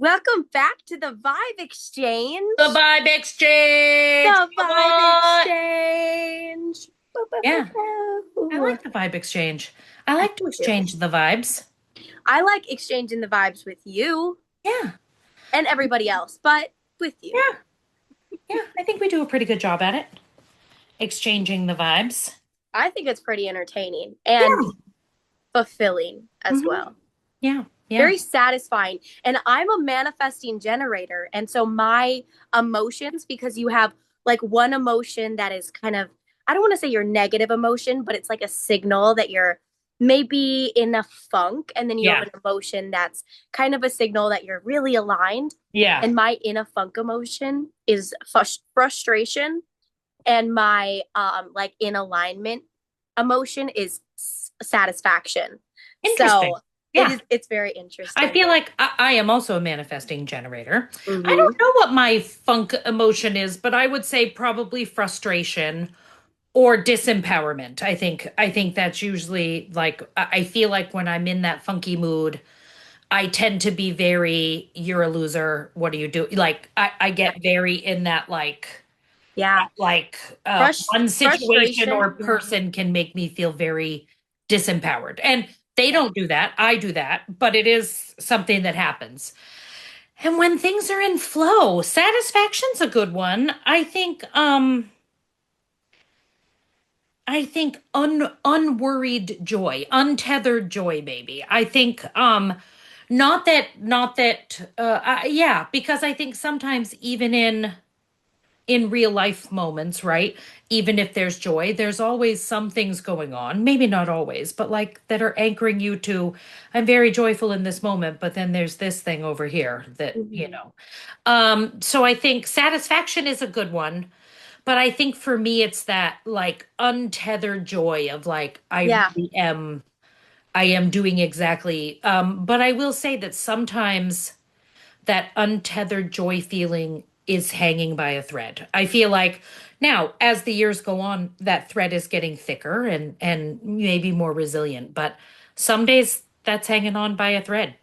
Welcome back to the Vibe The Exchange. vibe exchange. The Come Vibe on. Exchange. Boo, boo, boo, Yeah, I boo. like the vibe exchange. I I like to do too. exchange the vibes. I like exchanging the vibes with you Yeah, and everybody else, but with you. yeah, yeah. I think we do a pretty good job at it. Exchanging the vibes. I think it's pretty entertaining and Yeah. fulfilling as Hmm. well. Yeah, yeah. Very satisfying. And I'm a manifesting generator. And so my emotions, because you have like one emotion that is kind of, I don't want to say your negative emotion, but it's like a signal that you're maybe in a funk. And then you have Yeah, an emotion that's kind of a signal that you're really aligned. yeah. And my in a funk emotion is frustration. And my like in alignment emotion is satisfaction. Interesting. So Yeah. it's very I interesting. feel like I am also a manifesting generator. I Hmm. don't know what my funk emotion is, but I would say probably frustration or disempowerment. I think that's usually like I feel like when I'm in that funky mood, I tend to be very you're a loser. What do you do? Like I Yeah. get very in that Yeah. like one situation Frustration. or Yeah. person can make me feel very disempowered. And they Yeah. don't do that. I do that, but it is something that happens. And when things are in flow, satisfaction's a good one. I think unworried joy, untethered joy, maybe. I think yeah, because I think sometimes even in real life moments, right? Even if there's joy, there's always some things going on, maybe not always, but like that are anchoring you to, I'm very joyful in this moment, but then there's this thing over here that, Hmm. so I think satisfaction is a good one. But I think for me, it's that like untethered joy of like, Yeah. I am doing exactly. But I will say that sometimes that untethered joy feeling is hanging by a thread. I feel like now, as the years go on, that thread is getting thicker and maybe more resilient. But some days that's hanging on by a thread,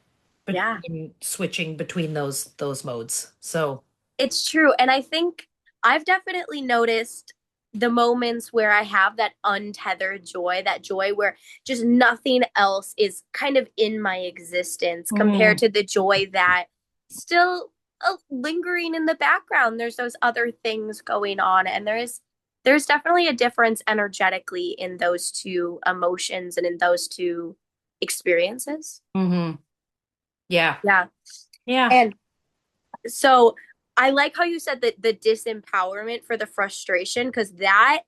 but Yeah. switching between those modes. So, It's true. And I think I've definitely noticed the moments where I have that untethered joy, that joy where just nothing else is kind of in my existence compared mm, to the joy that still lingering in the background. There's those other things going on, and there's definitely a difference energetically in those two emotions and in those two experiences. mhm. Yeah, Yeah. yeah. And so I like how you said that the disempowerment for the frustration, because that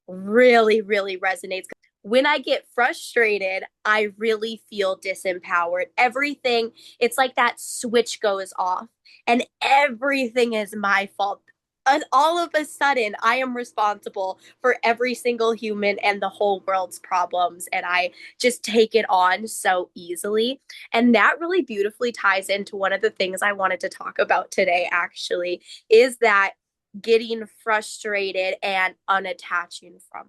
really, really resonates. When I get frustrated, I really feel disempowered. Everything, it's like that switch goes off and everything is my fault. And all of a sudden, I am responsible for every single human and the whole world's problems. And I just take it on so easily. And that really beautifully ties into one of the things I wanted to talk about today, actually, is that getting frustrated and unattaching from.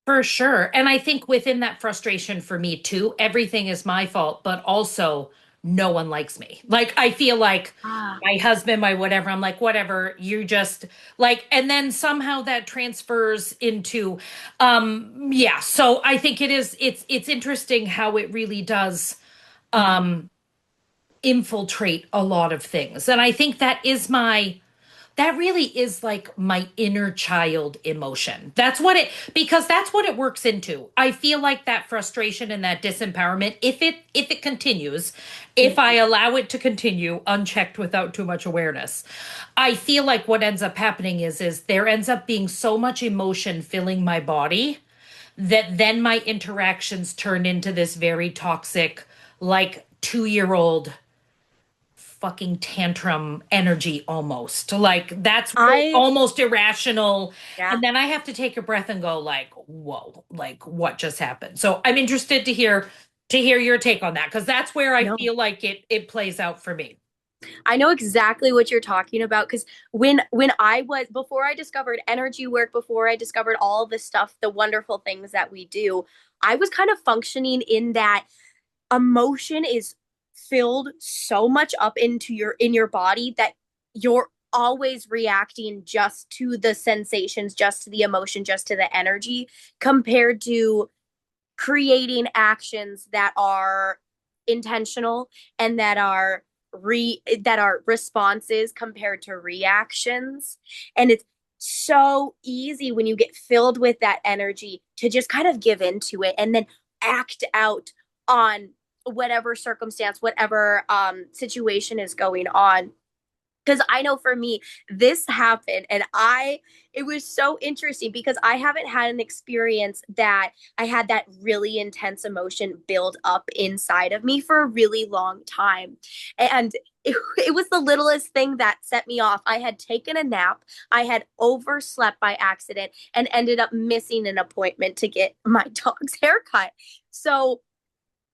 For sure. And I think within that frustration for me too, everything is my fault, but also no one likes me. Like I feel like Ah, my husband, my whatever, I'm like, whatever, you just like, and then somehow that transfers into yeah. So I think it's interesting how it really does um infiltrate a lot of things. And I think that really is like my inner child emotion. Because that's what it works into. I feel like that frustration and that disempowerment, if it continues, if I allow it to continue unchecked without too much awareness, I feel like what ends up happening is there ends up being so much emotion filling my body that then my interactions turn into this very toxic, like 2-year-old fucking tantrum energy almost. Like that's I, almost irrational. yeah, And then I have to take a breath and go like, whoa, like what just happened? So I'm interested to hear your take on that because that's where I no, feel like it plays out for me. I know exactly what you're talking about because when I was before I discovered energy work, before I discovered all the stuff, the wonderful things that we do, I was kind of functioning in that emotion is filled so much up into your body that you're always reacting just to the sensations, just to the emotion, just to the energy, compared to creating actions that are intentional and that are responses compared to reactions. And it's so easy when you get filled with that energy to just kind of give into it and then act out on whatever circumstance, whatever situation is going on. Because I know for me, this happened, and it was so interesting because I haven't had an experience that I had that really intense emotion build up inside of me for a really long time. And it was the littlest thing that set me off. I had taken a nap, I had overslept by accident, and ended up missing an appointment to get my dog's haircut. So,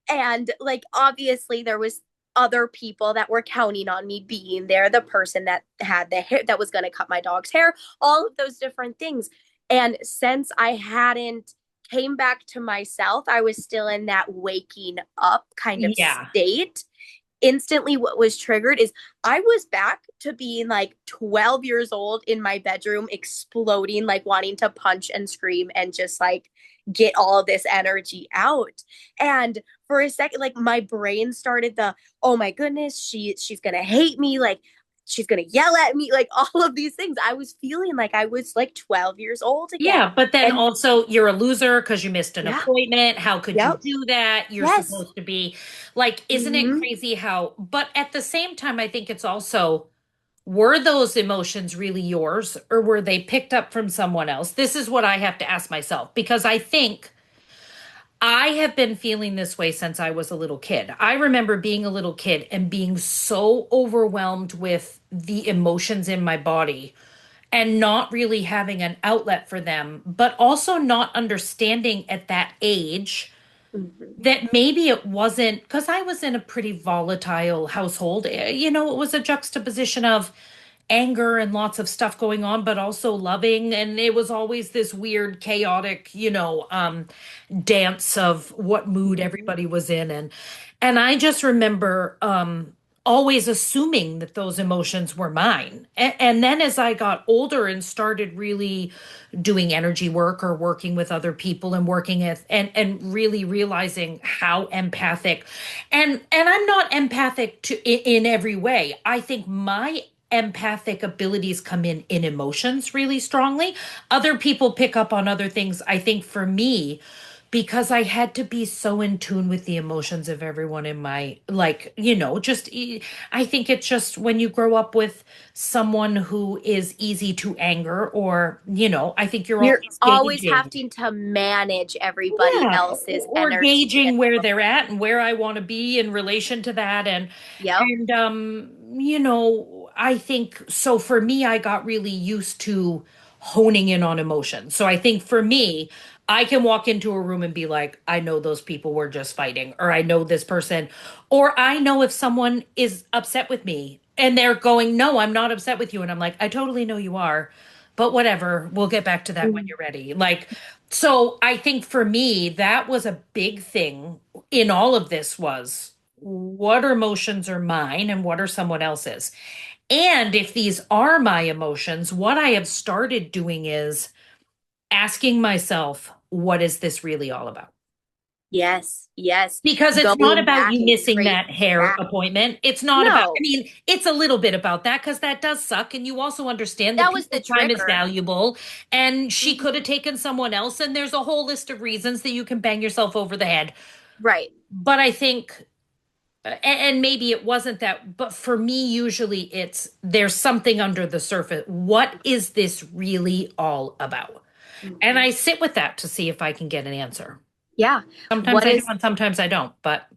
and like obviously there was other people that were counting on me being there, the person that had the hair that was going to cut my dog's hair, all of those different things. And since I hadn't came back to myself, I was still in that waking up kind of Yeah. state. Instantly what was triggered is I was back to being like 12 years old in my bedroom, exploding, like wanting to punch and scream and just like get all of this energy out. And for a second, like my brain started oh my goodness, she's gonna hate me, like she's gonna yell at me, like all of these things. I was feeling like I was like 12 years old again. Yeah, but then And also you're a loser because you missed an yeah, appointment. How could you yep, do that? You're yes. supposed to be like, isn't it Mm-hmm. crazy how, but at the same time, I think it's also, were those emotions really yours or were they picked up from someone else? This is what I have to ask myself because I think I have been feeling this way since I was a little kid. I remember being a little kid and being so overwhelmed with the emotions in my body and not really having an outlet for them, but also not understanding at that age Mm-hmm. that maybe it wasn't because I was in a pretty volatile household. It was a juxtaposition of anger and lots of stuff going on, but also loving. And it was always this weird, chaotic, dance of what mood Mm-hmm. everybody was in. And I just remember always assuming that those emotions were mine. And then as I got older and started really doing energy work or working with other people and working at and really realizing how empathic and I'm not empathic in every way. I think my empathic abilities come in emotions really strongly. Other people pick up on other things. I think for me, because I had to be so in tune with the emotions of everyone in my, like, I think it's just when you grow up with someone who is easy to anger, or, I think you're You're always always gauging. having to manage everybody Yeah, else's or energy and gauging where emotion. they're at and where I want to be in relation to that. Yep. I think so for me, I got really used to honing in on emotion. So I think for me, I can walk into a room and be like, I know those people were just fighting, or I know this person, or I know if someone is upset with me and they're going, no, I'm not upset with you. And I'm like, I totally know you are, but whatever, we'll get back to that when you're ready. Like, so I think for me, that was a big thing in all of this was what emotions are mine and what are someone else's. And if these are my emotions, what I have started doing is asking myself, what is this really all about? Yes, yes. Because it's not Going about back you and missing that tracing hair back. appointment. It's not about, I No, mean, it's a little bit about that because that does suck. And you also understand that that was the people's time is trigger. valuable and she could have Mhm. taken someone else. And there's a whole list of reasons that you can bang yourself over the head. Right. But I think, and maybe it wasn't that, but for me, usually it's there's something under the surface. What is this really all about? And Mhm. I sit with that to see if I can get an answer. Yeah. Sometimes What I do is and sometimes I don't. But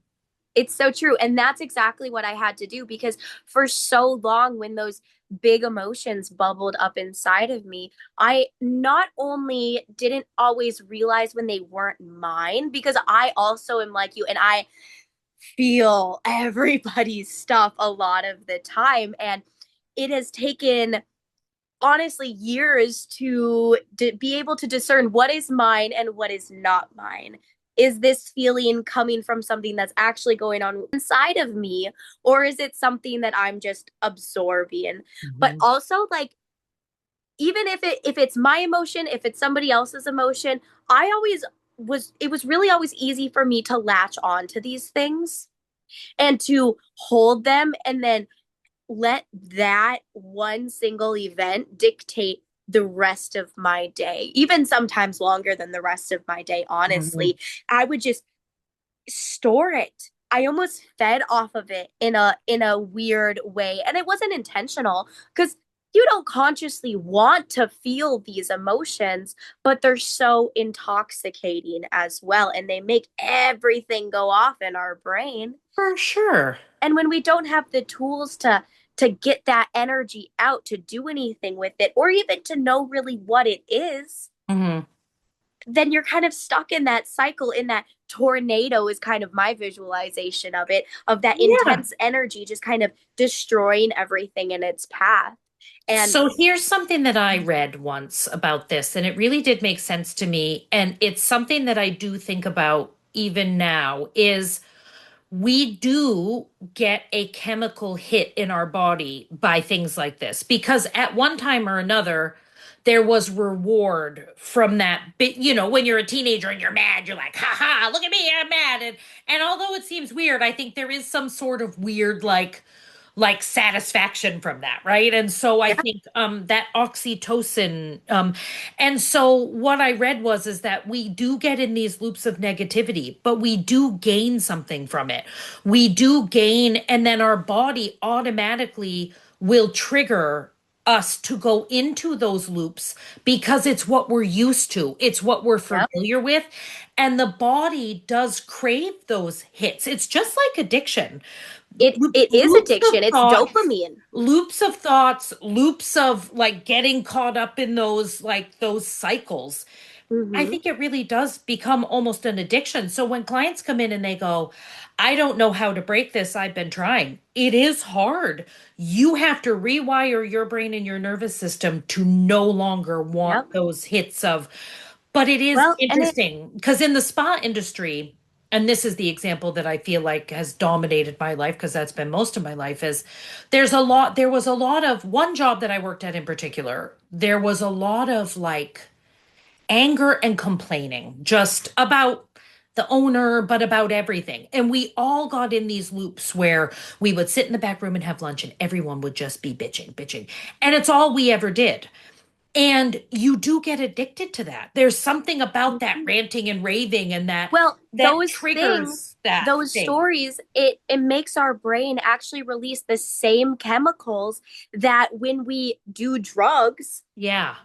It's so true. And that's exactly what I had to do because for so long, when those big emotions bubbled up inside of me, I not only didn't always realize when they weren't mine, because I also am like you and I feel everybody's stuff a lot of the time. And it has taken honestly years to be able to discern what is mine and what is not mine. is this feeling coming from something that's actually going on inside of me, or is it something that I'm just absorbing? But Mhm. also, like, even if it's my emotion, if it's somebody else's emotion, I always was it was really always easy for me to latch on to these things and to hold them and then let that one single event dictate the rest of my day, even sometimes longer than the rest of my day, Mhm. honestly. I would just store it. I almost fed off of it in a weird way. And it wasn't intentional because you don't consciously want to feel these emotions, but they're so intoxicating as well. And they make everything go off in our brain. For sure. And when we don't have the tools to get that energy out, to do anything with it, or even to know really what it is, Mhm. then you're kind of stuck in that cycle, in that tornado is kind of my visualization of it, of that Yeah. intense energy just kind of destroying everything in its path. And So here's something that I read once about this, and it really did make sense to me. And it's something that I do think about even now is we do get a chemical hit in our body by things like this because at one time or another, there was reward from that bit. When you're a teenager and you're mad, you're like, ha ha, look at me, I'm mad. And although it seems weird, I think there is some sort of weird like satisfaction from that, right? And so I yeah, think that oxytocin and so what I read was is that we do get in these loops of negativity, but we do gain something from it. We do gain, and then our body automatically will trigger us to go into those loops because it's what we're used to. It's what we're yeah, familiar with. And the body does crave those hits. It's just like addiction. it is Loops of addiction, it's thoughts, dopamine. loops of like getting caught up in those cycles. I Mm-hmm. think it really does become almost an addiction. So when clients come in and they go, I don't know how to break this, I've been trying. It is hard. You have to rewire your brain and your nervous system to no longer want Yep. those hits of, but it is Well, and it interesting because in the spa industry, and this is the example that I feel like has dominated my life because that's been most of my life is there was a lot of one job that I worked at in particular. There was a lot of like anger and complaining just about the owner, but about everything. And we all got in these loops where we would sit in the back room and have lunch and everyone would just be bitching, bitching. And it's all we ever did. And you do get addicted to that. There's something about that ranting and raving and well, that those things, triggers that those thing. stories, it makes our brain actually release the same chemicals that when we do drugs, Yeah,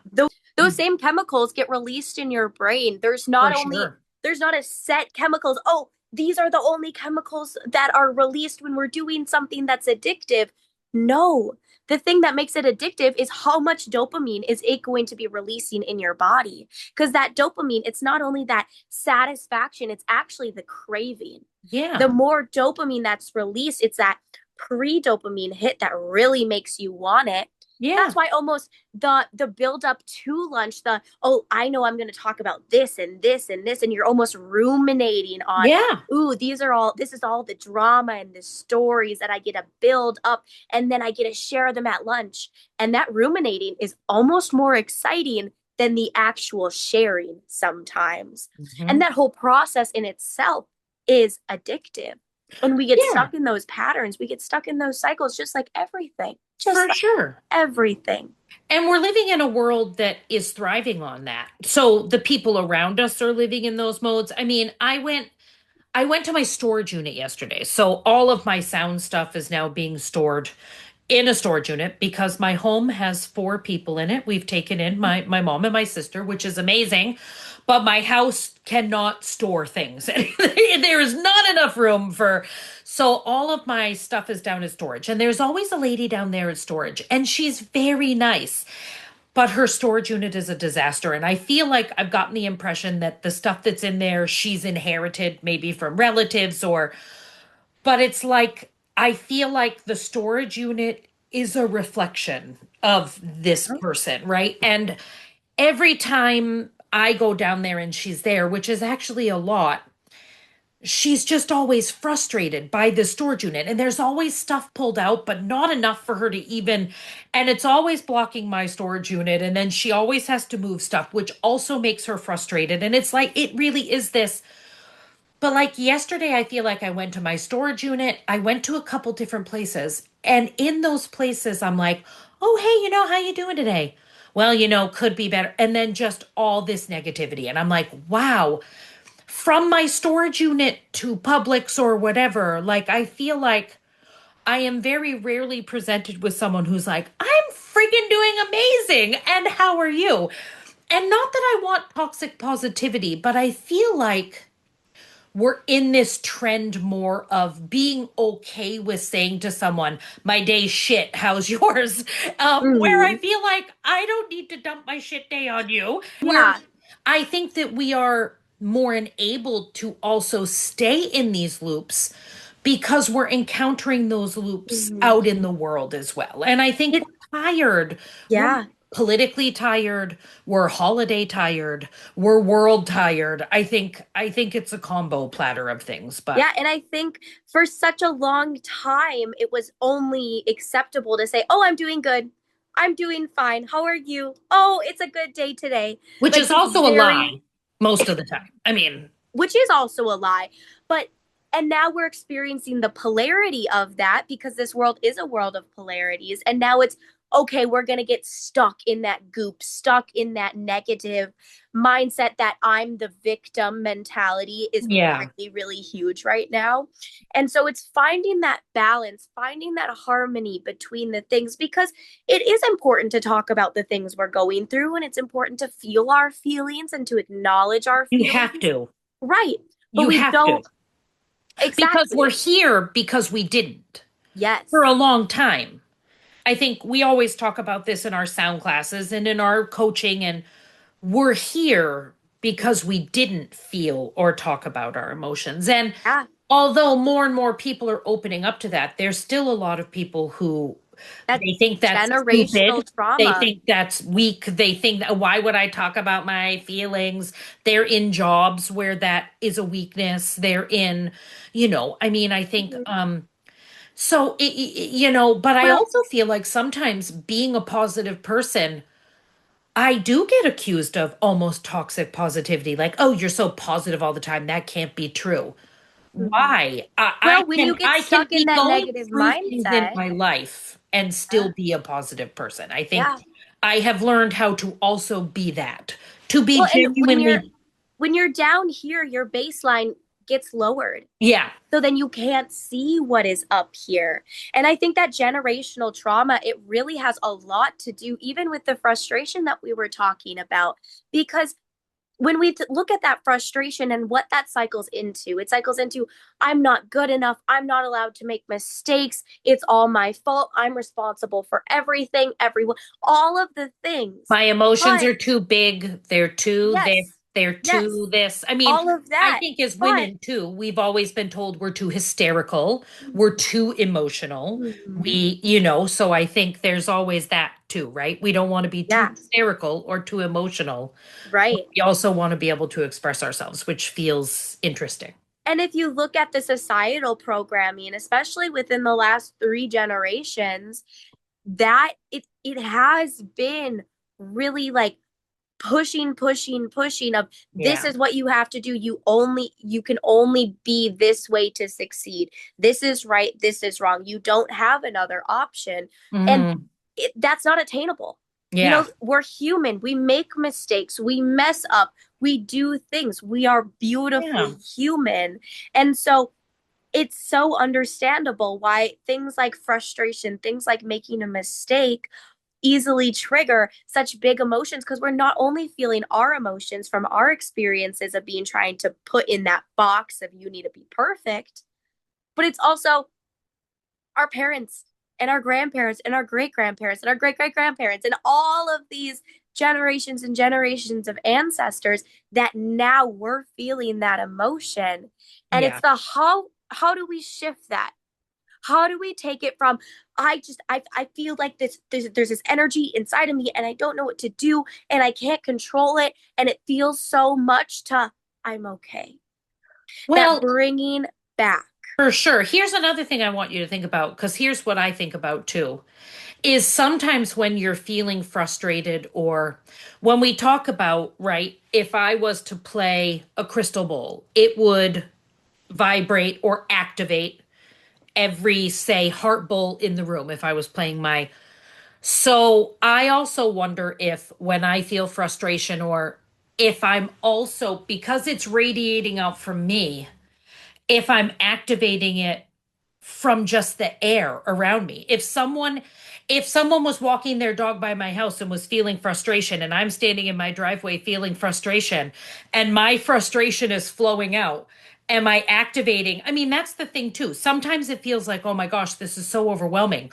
those same chemicals get released in your brain. for sure. There's not a set chemicals. Oh, these are the only chemicals that are released when we're doing something that's addictive. No. The thing that makes it addictive is how much dopamine is it going to be releasing in your body? Because that dopamine, it's not only that satisfaction, it's actually the craving. The Yeah. more dopamine that's released, it's that pre-dopamine hit that really makes you want it. Yeah. That's why almost the build up to lunch, the oh, I know I'm going to talk about this and this and this, and you're almost ruminating on, Yeah. ooh, this is all the drama and the stories that I get to build up, and then I get to share them at lunch. And that ruminating is almost more exciting than the actual sharing sometimes. And Mhm. that whole process in itself is addictive. And we get Yeah, stuck in those patterns, we get stuck in those cycles, just for like sure. everything. And we're living in a world that is thriving on that. So the people around us are living in those modes. I mean, I went to my storage unit yesterday. So all of my sound stuff is now being stored in a storage unit because my home has four people in it. We've taken in my mom and my sister, which is amazing, but my house cannot store things. There is not enough room for so all of my stuff is down in storage. And there's always a lady down there in storage, and she's very nice. But her storage unit is a disaster. And I feel like I've gotten the impression that the stuff that's in there, she's inherited maybe from relatives but it's like, I feel like the storage unit is a reflection of this person, right? And every time I go down there and she's there, which is actually a lot, she's just always frustrated by the storage unit, and there's always stuff pulled out but not enough for her to even, and it's always blocking my storage unit, and then she always has to move stuff, which also makes her frustrated. And it's like it really is this. But like yesterday, I feel like I went to my storage unit, I went to a couple different places, and in those places I'm like, oh hey, how you doing today? Well, could be better. And then just all this negativity, and I'm like, wow, from my storage unit to Publix or whatever, like I feel like I am very rarely presented with someone who's like, I'm freaking doing amazing. And how are you? And not that I want toxic positivity, but I feel like we're in this trend more of being okay with saying to someone, my day's shit, how's yours? Where I Mhm. feel like I don't need to dump my shit day on you. Where Yeah. I think that we are more enabled to also stay in these loops because we're encountering those loops Mhm. out in the world as well. And I think It, we're tired. We're yeah. politically tired, we're holiday tired, we're world tired. I think it's a combo platter of things, but Yeah, and I think for such a long time, it was only acceptable to say, "Oh, I'm doing good. I'm doing fine. How are you? Oh, it's a good day today." which Like is this also a very, lie most of the time. I mean, which is also a lie. But, and now we're experiencing the polarity of that because this world is a world of polarities. And now it's okay, we're going to get stuck in that goop, stuck in that negative mindset that I'm the victim mentality is yeah. really, really huge right now. And so it's finding that balance, finding that harmony between the things because it is important to talk about the things we're going through and it's important to feel our feelings and to acknowledge our You have feelings. to. Right. But You we have to. don't Because we're exactly. here because we didn't for a Yes. long time. I think we always talk about this in our sound classes and in our coaching, and we're here because we didn't feel or talk about our emotions. And Yeah. although more and more people are opening up to that, there's still a lot of people who they That's think that's generational stupid. They trauma. think that's weak. They think that why would I talk about my feelings? They're in jobs where that is a weakness. They're in, I mean, I think Mhm. so but I Well, also feel like sometimes being a positive person, I do get accused of almost toxic positivity. Like, oh, you're so positive all the time. That can't be true. mhm. Why? I Well, when can you get I can stuck in be that going negative through things in mindset, my life and still yeah. be a positive person. I think Yeah. I have learned how to also be that, to be Well, and genuinely, when you're down here, your baseline gets lowered. yeah. So then you can't see what is up here. And I think that generational trauma, it really has a lot to do even with the frustration that we were talking about because when we look at that frustration and what that cycles into, it cycles into I'm not good enough. I'm not allowed to make mistakes. It's all my fault. I'm responsible for everything, everyone, all of the things. My emotions But are too big. They're too this. yes, They're too yes, this. I mean, all of I that. think as But women too, we've always been told we're too hysterical, we're too emotional. mhm, So I think there's always that too, right? We don't want to be too yeah, hysterical or too emotional. right. We also want to be able to express ourselves, which feels interesting. And if you look at the societal programming, especially within the last three generations, that it has been really like pushing of this Yeah. is what you have to do. You can only be this way to succeed. This is right, this is wrong. You don't have another option. And Hmm. that's not attainable. You Yeah. know, we're human. We make mistakes. We mess up. We do things. We are Yeah. beautifully human. And so it's so understandable why things like frustration, things like making a mistake easily trigger such big emotions because we're not only feeling our emotions from our experiences of being trying to put in that box of you need to be perfect, but it's also our parents and our grandparents and our great grandparents and our great great grandparents and all of these generations and generations of ancestors that now we're feeling that emotion. And it's Yeah. the how do we shift that? How do we take it from I feel like there's this energy inside of me and I don't know what to do and I can't control it and it feels so much to I'm okay. That Well, bringing back. for sure. Here's another thing I want you to think about, because here's what I think about too, is sometimes when you're feeling frustrated, or when we talk about, right, if I was to play a crystal bowl, it would vibrate or activate every, say, heart bowl in the room if I was playing my. So I also wonder if when I feel frustration, or if I'm also, because it's radiating out from me, if I'm activating it from just the air around me. If someone was walking their dog by my house and was feeling frustration, and I'm standing in my driveway feeling frustration, and my frustration is flowing out, am I activating? I mean, that's the thing too. Sometimes it feels like, oh my gosh, this is so overwhelming.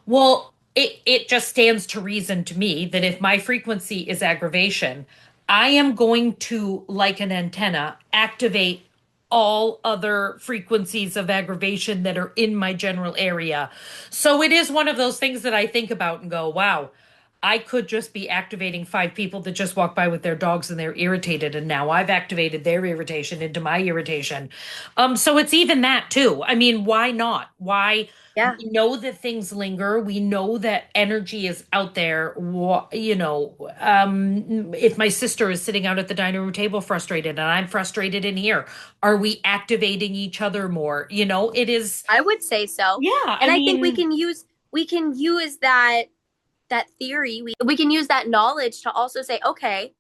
Well, it just stands to reason to me that if my frequency is aggravation, I am going to, like an antenna, activate all other frequencies of aggravation that are in my general area. So it is one of those things that I think about and go, wow, I could just be activating five people that just walk by with their dogs and they're irritated, and now I've activated their irritation into my irritation. So it's even that too. I mean, why not? Why? Yeah. We know that things linger. We know that energy is out there. If my sister is sitting out at the dining room table frustrated and I'm frustrated in here, are we activating each other more? It is, I would say so. yeah, I And I think we mean, can use that theory. We can use that knowledge to also say, okay,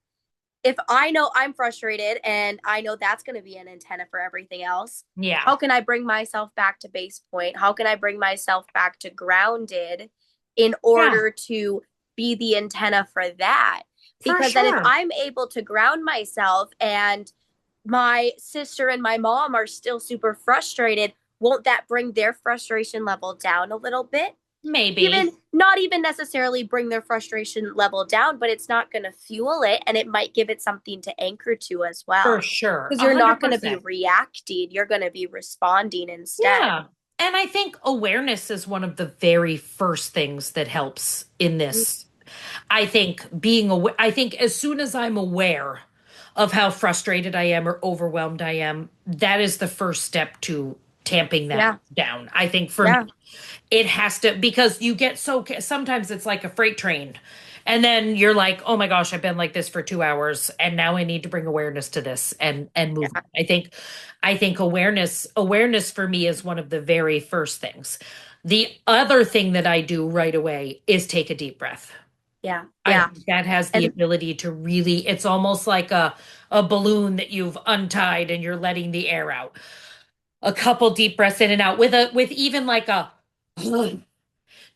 if I know I'm frustrated and I know that's going to be an antenna for everything else, yeah, how can I bring myself back to base point? How can I bring myself back to grounded in yeah, order to be the antenna for that? for Because then if sure. I'm able to ground myself and my sister and my mom are still super frustrated, won't that bring their frustration level down a little bit? Maybe. Even not even necessarily bring their frustration level down, but it's not going to fuel it, and it might give it something to anchor to as For well. sure. Because A you're not hundred going to be percent. reacting, you're going to be responding instead. Yeah. And I think awareness is one of the very first things that helps in this. I think being aware, I think as soon as I'm aware of how frustrated I am or overwhelmed I am, that is the first step to tamping that Yeah, down. I think for me, yeah, it has to, because you get so, sometimes it's like a freight train. And then you're like, oh my gosh, I've been like this for 2 hours, and now I need to bring awareness to this and move. yeah, I think awareness for me is one of the very first things. The other thing that I do right away is take a deep breath. yeah, I yeah. think that has the And ability to really, it's almost like a balloon that you've untied and you're letting the air out. A couple deep breaths in and out with even like a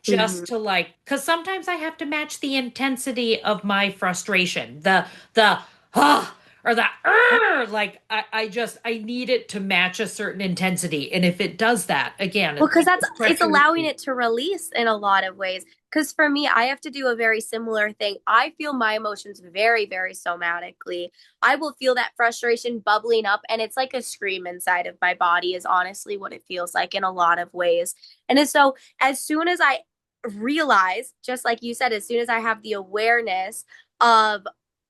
just mhm. to, like, because sometimes I have to match the intensity of my frustration, the ah or the like, I need it to match a certain intensity, and if it does that, again, Well, it's because like that's the it's pressure. allowing it to release in a lot of ways. Because for me, I have to do a very similar thing. I feel my emotions very, very somatically. I will feel that frustration bubbling up, and it's like a scream inside of my body, is honestly what it feels like in a lot of ways. And so, as soon as I realize, just like you said, as soon as I have the awareness of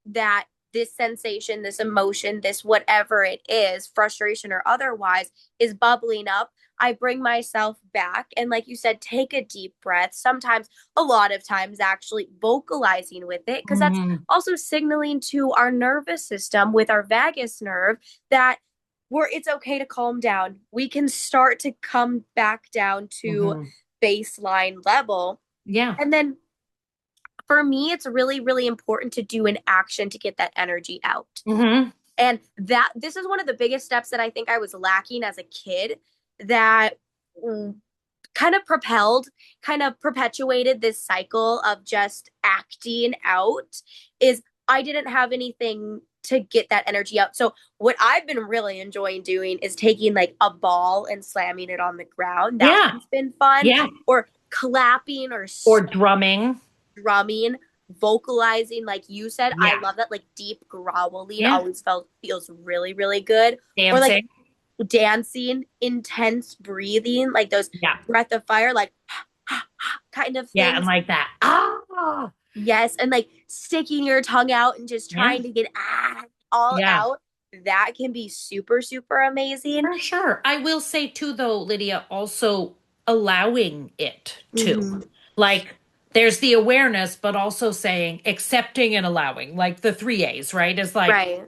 that, this sensation, this emotion, this whatever it is, frustration or otherwise, is bubbling up, I bring myself back and, like you said, take a deep breath. Sometimes, a lot of times, actually vocalizing with it, because that's Hmm. also signaling to our nervous system with our vagus nerve that it's okay to calm down. We can start to come back down to Hmm. baseline level. Yeah. And then for me, it's really, really important to do an action to get that energy out. Hmm. And that this is one of the biggest steps that I think I was lacking as a kid, that kind of kind of perpetuated this cycle of just acting out, is I didn't have anything to get that energy out. So what I've been really enjoying doing is taking like a ball and slamming it on the ground. That Yeah. one's been fun. Yeah. Or clapping or Or drumming. drumming, vocalizing, like you said. I Yeah. love that, like deep growling Yeah. always feels really, really good. Or like Dancing. dancing, intense breathing, like those Yeah. breath of fire, like kind of Yeah. And things. like that. Yes, and like sticking your tongue out and just Yeah. trying to get all Yeah. out. that can be super, super amazing. For sure. I will say too, though, Lydia, also allowing it too. Hmm. Like there's the awareness, but also saying accepting and allowing, like the three A's, right? Is like, Right,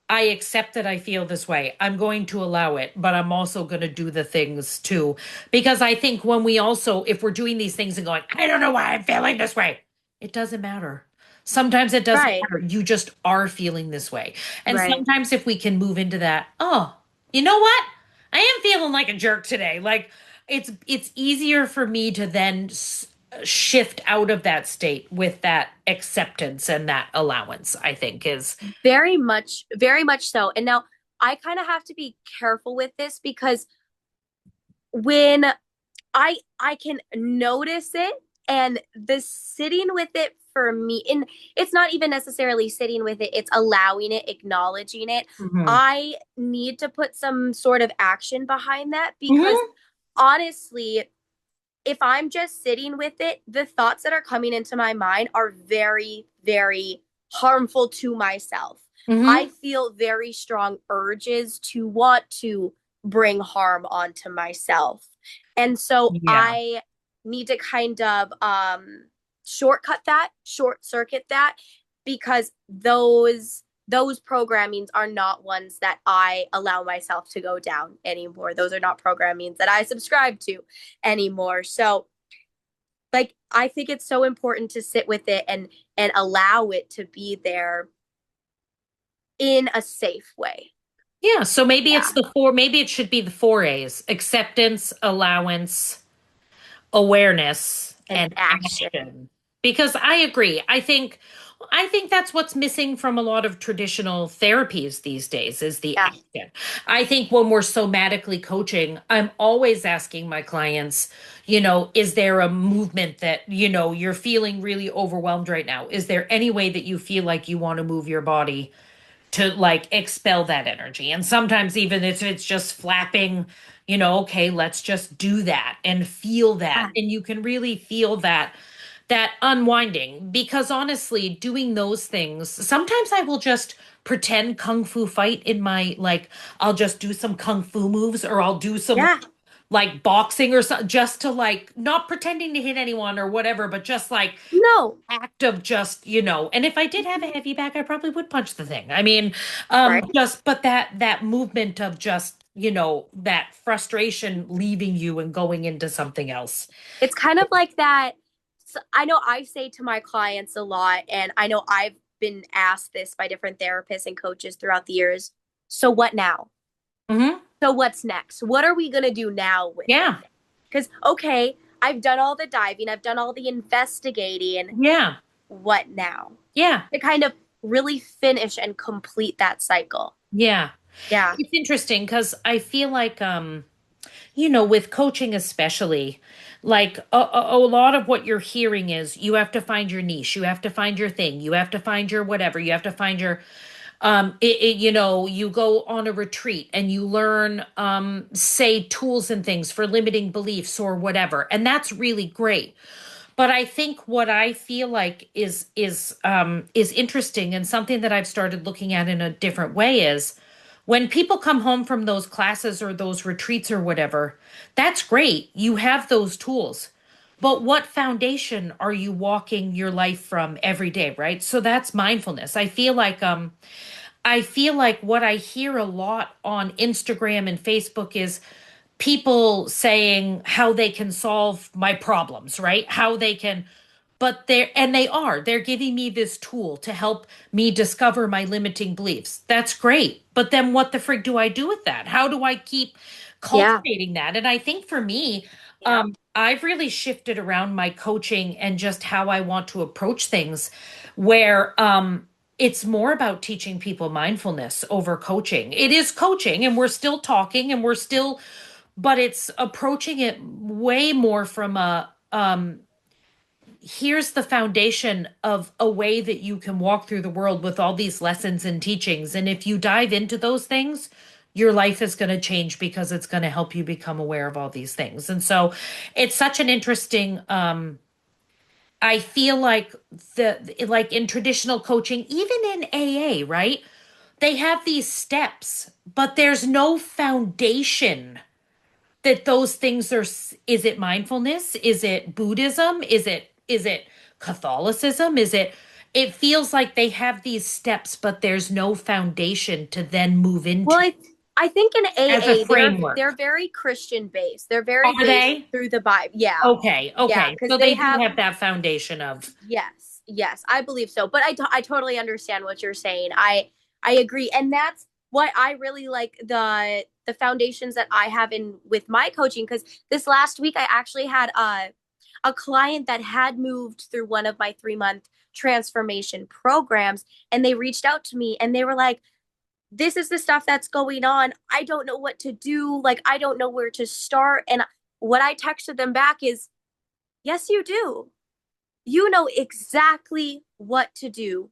I accept that I feel this way. I'm going to allow it, but I'm also going to do the things too. Because I think when we also, if we're doing these things and going, I don't know why I'm feeling this way, it doesn't matter. Sometimes it doesn't right, matter. You just are feeling this way. And right. sometimes if we can move into that, oh, you know what? I am feeling like a jerk today. Like it's easier for me to then shift out of that state with that acceptance and that allowance, I think is. Very much so. And now I kind of have to be careful with this because when I can notice it and the sitting with it for me, and it's not even necessarily sitting with it, it's allowing it, acknowledging it. Mhm. I need to put some sort of action behind that because Hmm. honestly, if I'm just sitting with it, the thoughts that are coming into my mind are very, very harmful to myself. I Hmm. feel very strong urges to want to bring harm onto myself. And so Yeah. I need to kind of shortcut that, short circuit that because those programmings are not ones that I allow myself to go down anymore. Those are not programmings that I subscribe to anymore. So like I think it's so important to sit with it and allow it to be there in a safe way. Yeah. So maybe it's Yeah. the four, maybe it should be the four A's: acceptance, allowance, awareness, And and action. action. Because I agree. I think that's what's missing from a lot of traditional therapies these days is the Yeah. action. I think when we're somatically coaching, I'm always asking my clients, is there a movement that, you're feeling really overwhelmed right now? Is there any way that you feel like you want to move your body to like expel that energy? And sometimes even if it's just flapping, okay, let's just do that and feel that. Yeah. And you can really feel that unwinding because honestly, doing those things, sometimes I will just pretend kung fu fight in my like I'll just do some kung fu moves or I'll do some Yeah. like boxing or something just to like not pretending to hit anyone or whatever, but just like No. act of just and if I did have a heavy back I probably would punch the thing. I mean, Right. just but that movement of just that frustration leaving you and going into something else. It's kind of like that. So I know I say to my clients a lot, and I know I've been asked this by different therapists and coaches throughout the years. So what now? Hmm. So what's next? What are we going to do now with this? Yeah. Because, okay, I've done all the diving, I've done all the investigating. Yeah. What now? Yeah. To kind of really finish and complete that cycle. Yeah. Yeah. It's interesting because I feel like with coaching especially, like a lot of what you're hearing is you have to find your niche, you have to find your thing, you have to find your whatever, you have to find your you go on a retreat and you learn say tools and things for limiting beliefs or whatever. And that's really great. But I think what I feel like is interesting and something that I've started looking at in a different way is when people come home from those classes or those retreats or whatever, that's great. You have those tools. But what foundation are you walking your life from every day, right? So that's mindfulness. I feel like what I hear a lot on Instagram and Facebook is people saying how they can solve my problems, right? How they can, but they're giving me this tool to help me discover my limiting beliefs. That's great. But then what the frig do I do with that? How do I keep Yeah. cultivating that? And I think for me, Yep. I've really shifted around my coaching and just how I want to approach things where it's more about teaching people mindfulness over coaching. It is coaching and we're still talking and we're still but it's approaching it way more from a here's the foundation of a way that you can walk through the world with all these lessons and teachings. And if you dive into those things, your life is going to change because it's going to help you become aware of all these things. And so it's such an interesting I feel like the like in traditional coaching, even in AA, right? they have these steps, but there's no foundation that those things are. Is it mindfulness? Is it Buddhism? Is it Catholicism? It feels like they have these steps, but there's no foundation to then move Well, into I think in as a AA they're framework. very Christian based. They're very Are based they? through the Bible. Yeah. Okay, Yeah, okay. because So they they do have, have that foundation of, yes, yes, I believe so. But I totally understand what you're saying. I agree. And that's what I really like, the foundations that I have in with my coaching, because this last week I actually had a client that had moved through one of my 3 month transformation programs, and they reached out to me and they were like, this is the stuff that's going on. I don't know what to do. Like, I don't know where to start. And what I texted them back is, yes, you do. You know exactly what to do.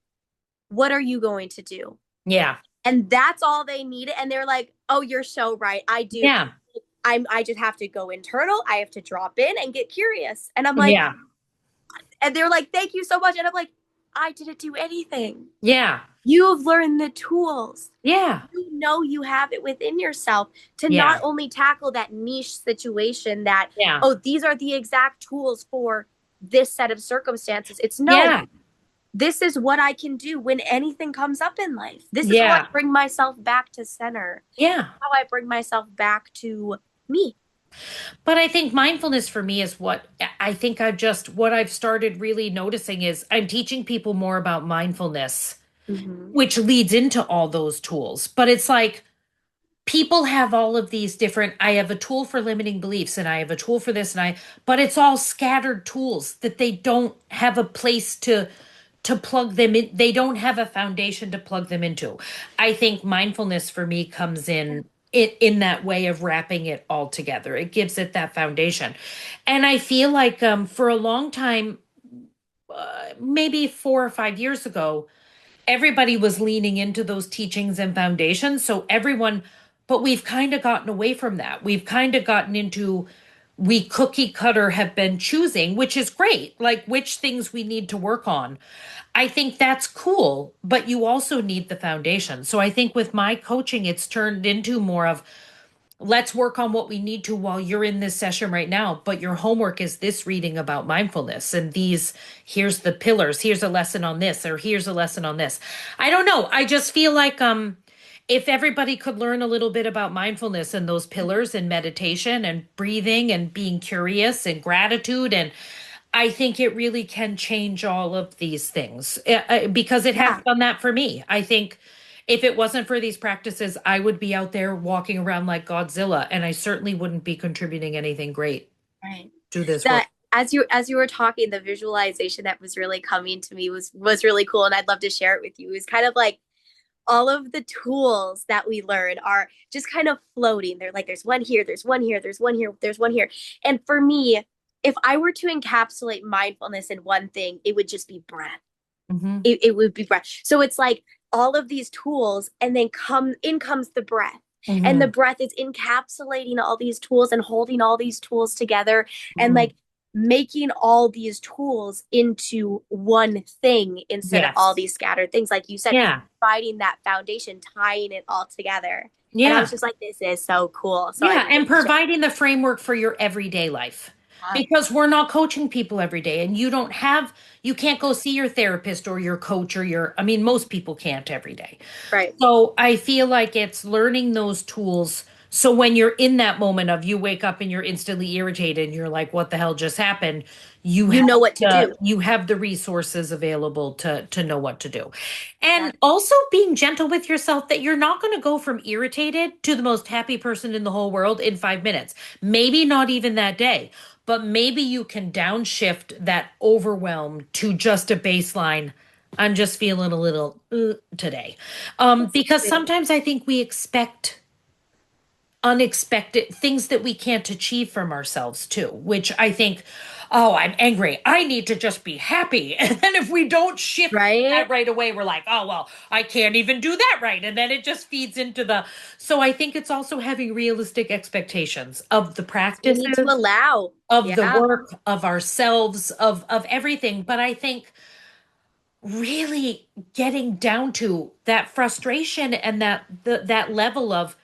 What are you going to do? yeah, And that's all they needed. And they're like, oh, you're so right. I do. yeah, I just have to go internal. I have to drop in and get curious. And I'm like, yeah, and they're like, thank you so much. And I'm like, I didn't do anything. yeah, You've learned the tools. yeah, You know you have it within yourself to not yeah, only tackle that niche situation that, yeah, oh, these are the exact tools for this set of circumstances. It's no, yeah, this is what I can do when anything comes up in life. This is how I yeah, bring myself back to center, yeah. how I bring myself back to me. But I think mindfulness for me is what I think what I've started really noticing is I'm teaching people more about mindfulness, Mm-hmm. which leads into all those tools. But it's like people have all of these different, I have a tool for limiting beliefs and I have a tool for this and but it's all scattered tools that they don't have a place to plug them in. They don't have a foundation to plug them into. I think mindfulness for me comes in that way of wrapping it all together. It gives it that foundation. And I feel like for a long time, maybe 4 or 5 years ago, everybody was leaning into those teachings and foundations. So everyone, but we've kind of gotten away from that. We've kind of gotten into, we cookie cutter have been choosing, which is great, like which things we need to work on. I think that's cool, but you also need the foundation. So I think with my coaching, it's turned into more of, let's work on what we need to while you're in this session right now, but your homework is this reading about mindfulness and these, here's the pillars, here's a lesson on this, or here's a lesson on this. I don't know, I just feel like if everybody could learn a little bit about mindfulness and those pillars and meditation and breathing and being curious and gratitude, and I think it really can change all of these things because it has Yeah, done that for me. I think if it wasn't for these practices, I would be out there walking around like Godzilla, and I certainly wouldn't be contributing anything great right. to this world. That as you were talking, the visualization that was really coming to me was really cool, and I'd love to share it with you. It was kind of like all of the tools that we learn are just kind of floating. They're like, there's one here, there's one here, there's one here, there's one here. And for me, if I were to encapsulate mindfulness in one thing, it would just be breath. Hmm. It would be breath. So it's like all of these tools, and then in comes the breath. And the Hmm. breath is encapsulating all these tools and holding all these tools together, and Hmm. like making all these tools into one thing instead of all Yes. these scattered things. Like you said, Yeah. providing that foundation, tying it all together. And I was Yeah. just like, this is so cool. So I Yeah, wanted and to share. providing the framework for your everyday life. That. Because we're not coaching people every day, and you can't go see your therapist or your coach or I mean, most people can't every day. Right. So I feel like it's learning those tools. So when you're in that moment of you wake up and you're instantly irritated and you're like, what the hell just happened? You know what to do. You have the resources available to know what to do. Yeah. And also being gentle with yourself that you're not going to go from irritated to the most happy person in the whole world in 5 minutes. Maybe not even that day, but maybe you can downshift that overwhelm to just a baseline. I'm just feeling a little today. That's Because good. sometimes I think we expect unexpected things that we can't achieve from ourselves too, which I think, oh, I'm angry. I need to just be happy. And then if we don't shift Right. that right away, we're like, oh, well, I can't even do that right. And then it just feeds into so I think it's also having realistic expectations of the We need to practices, allow. of the Yeah. work, of ourselves, of everything. But I think really getting down to that frustration and that level of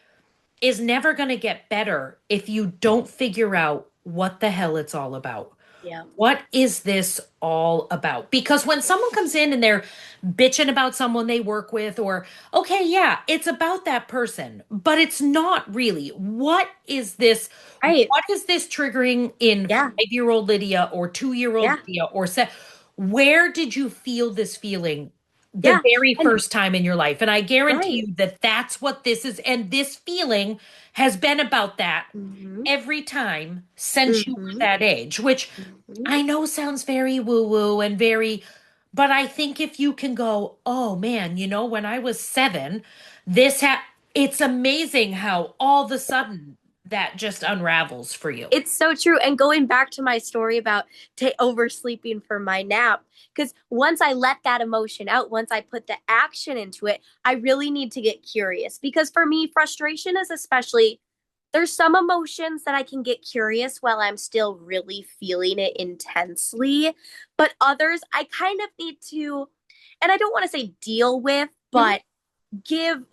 is never going to get better if you don't figure out what the hell it's all about. Yeah. What is this all about? Because when someone comes in and they're bitching about someone they work with, or, okay, yeah, it's about that person, but it's not really. What is this? Right. What is this triggering in Yeah. 5-year-old Lydia or 2-year-old Yeah. Lydia or where did you feel this feeling the Yeah. very And first time in your life? And I guarantee right. you that that's what this is. And this feeling has been about that Mm-hmm. every time since you were Mm-hmm. that age, which Mm-hmm. I know sounds very woo woo and very, but I think if you can go, oh man, when I was 7, it's amazing how all of a sudden that just unravels for you. It's so true. And going back to my story about oversleeping for my nap, because once I let that emotion out, once I put the action into it, I really need to get curious. Because for me, frustration is especially, there's some emotions that I can get curious while I'm still really feeling it intensely. But others, I kind of need to, and I don't want to say deal with, Mhm. but give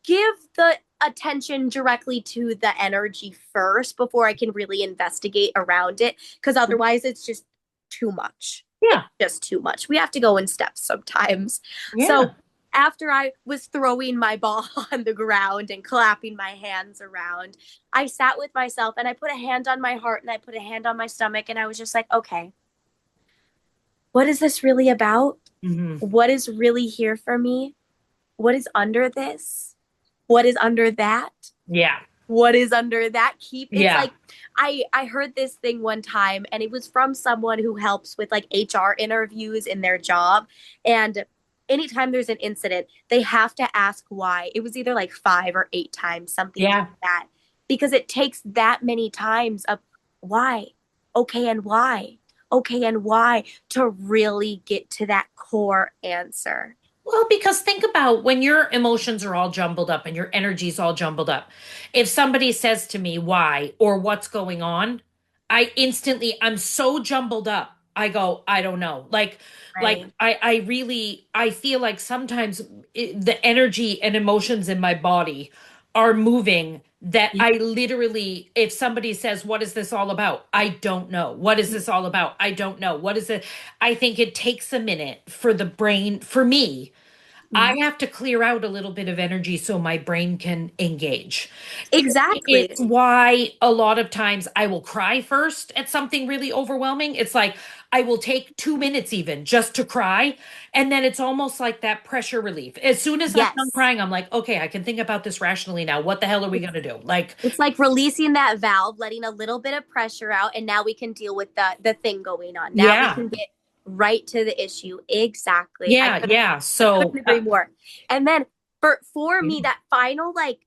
give the attention directly to the energy first before I can really investigate around it, because otherwise it's just too much. It's Yeah. just too much. We have to go in steps sometimes. Yeah. So after I was throwing my ball on the ground and clapping my hands around, I sat with myself and I put a hand on my heart and I put a hand on my stomach and I was just like, okay, what is this really about? Hmm. What is really here for me? What is under this? What is under that? Yeah. What is under that? It's Yeah. like I heard this thing one time and it was from someone who helps with like HR interviews in their job, and anytime there's an incident they have to ask why. It was either like 5 or 8 times, something like Yeah. that, because it takes that many times of why, okay, and why, okay, and why, to really get to that core answer. Well, because think about when your emotions are all jumbled up and your energy's all jumbled up. If somebody says to me why or what's going on, I'm so jumbled up. I go, I don't know. Like Right. I feel like sometimes the energy and emotions in my body are moving that Yeah. I literally, if somebody says, what is this all about? I don't know. What is this all about? I don't know. What is it? I think it takes a minute for the brain, for me, I Mhm. have to clear out a little bit of energy so my brain can engage. It's Exactly. why a lot of times I will cry first at something really overwhelming. It's like I will take 2 minutes even just to cry. And then it's almost like that pressure relief. As soon as I'm done Yes. crying, I'm like, okay, I can think about this rationally now. What the hell are we It's going to do? Like, it's like releasing that valve, letting a little bit of pressure out, and now we can deal with the thing going on. Now we yeah, can get right to the issue. Exactly. yeah, yeah. I couldn't So, agree more. And then for me, that final like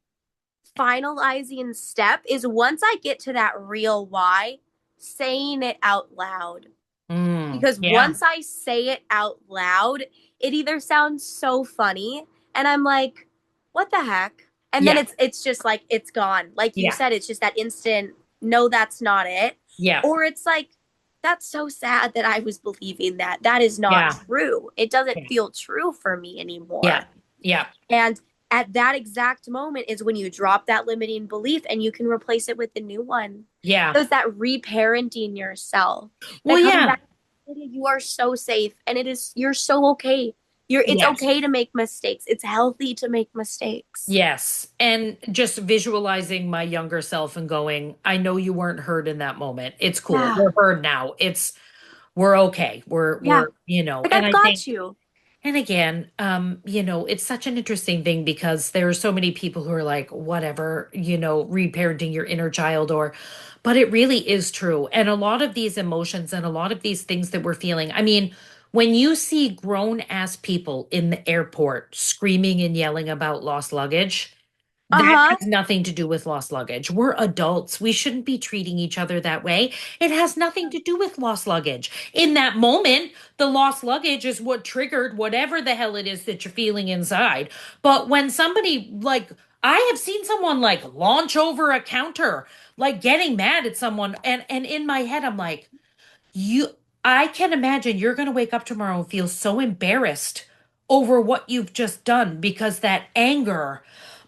finalizing step is once I get to that real why, saying it out loud. Because yeah, once I say it out loud, it either sounds so funny and I'm like, what the heck? And then yeah, it's just like it's gone. Like you yeah, said, it's just that instant, no, that's not it. yeah, Or it's like, that's so sad that I was believing that. That is not yeah, true. It doesn't yeah, feel true for me yeah, anymore. yeah, And at that exact moment is when you drop that limiting belief and you can replace it with the new one. yeah. So it's that reparenting yourself, Well, that coming yeah. back, you are so safe and you're so okay. It's Yes. okay to make mistakes. It's healthy to make mistakes. Yes. And just visualizing my younger self and going, I know you weren't heard in that moment. It's cool. Yeah. We're heard now. We're okay. Yeah. Like And I've I think, got you. and again, it's such an interesting thing because there are so many people who are like, whatever, reparenting your inner child but it really is true. And a lot of these emotions and a lot of these things that we're feeling, I mean, when you see grown ass people in the airport screaming and yelling about lost luggage, that Uh-huh. has nothing to do with lost luggage. We're adults. We shouldn't be treating each other that way. It has nothing to do with lost luggage. In that moment, the lost luggage is what triggered whatever the hell it is that you're feeling inside. But when somebody like, I have seen someone like launch over a counter, like getting mad at someone, and in my head, I'm like, you. I can imagine you're going to wake up tomorrow and feel so embarrassed over what you've just done because that anger.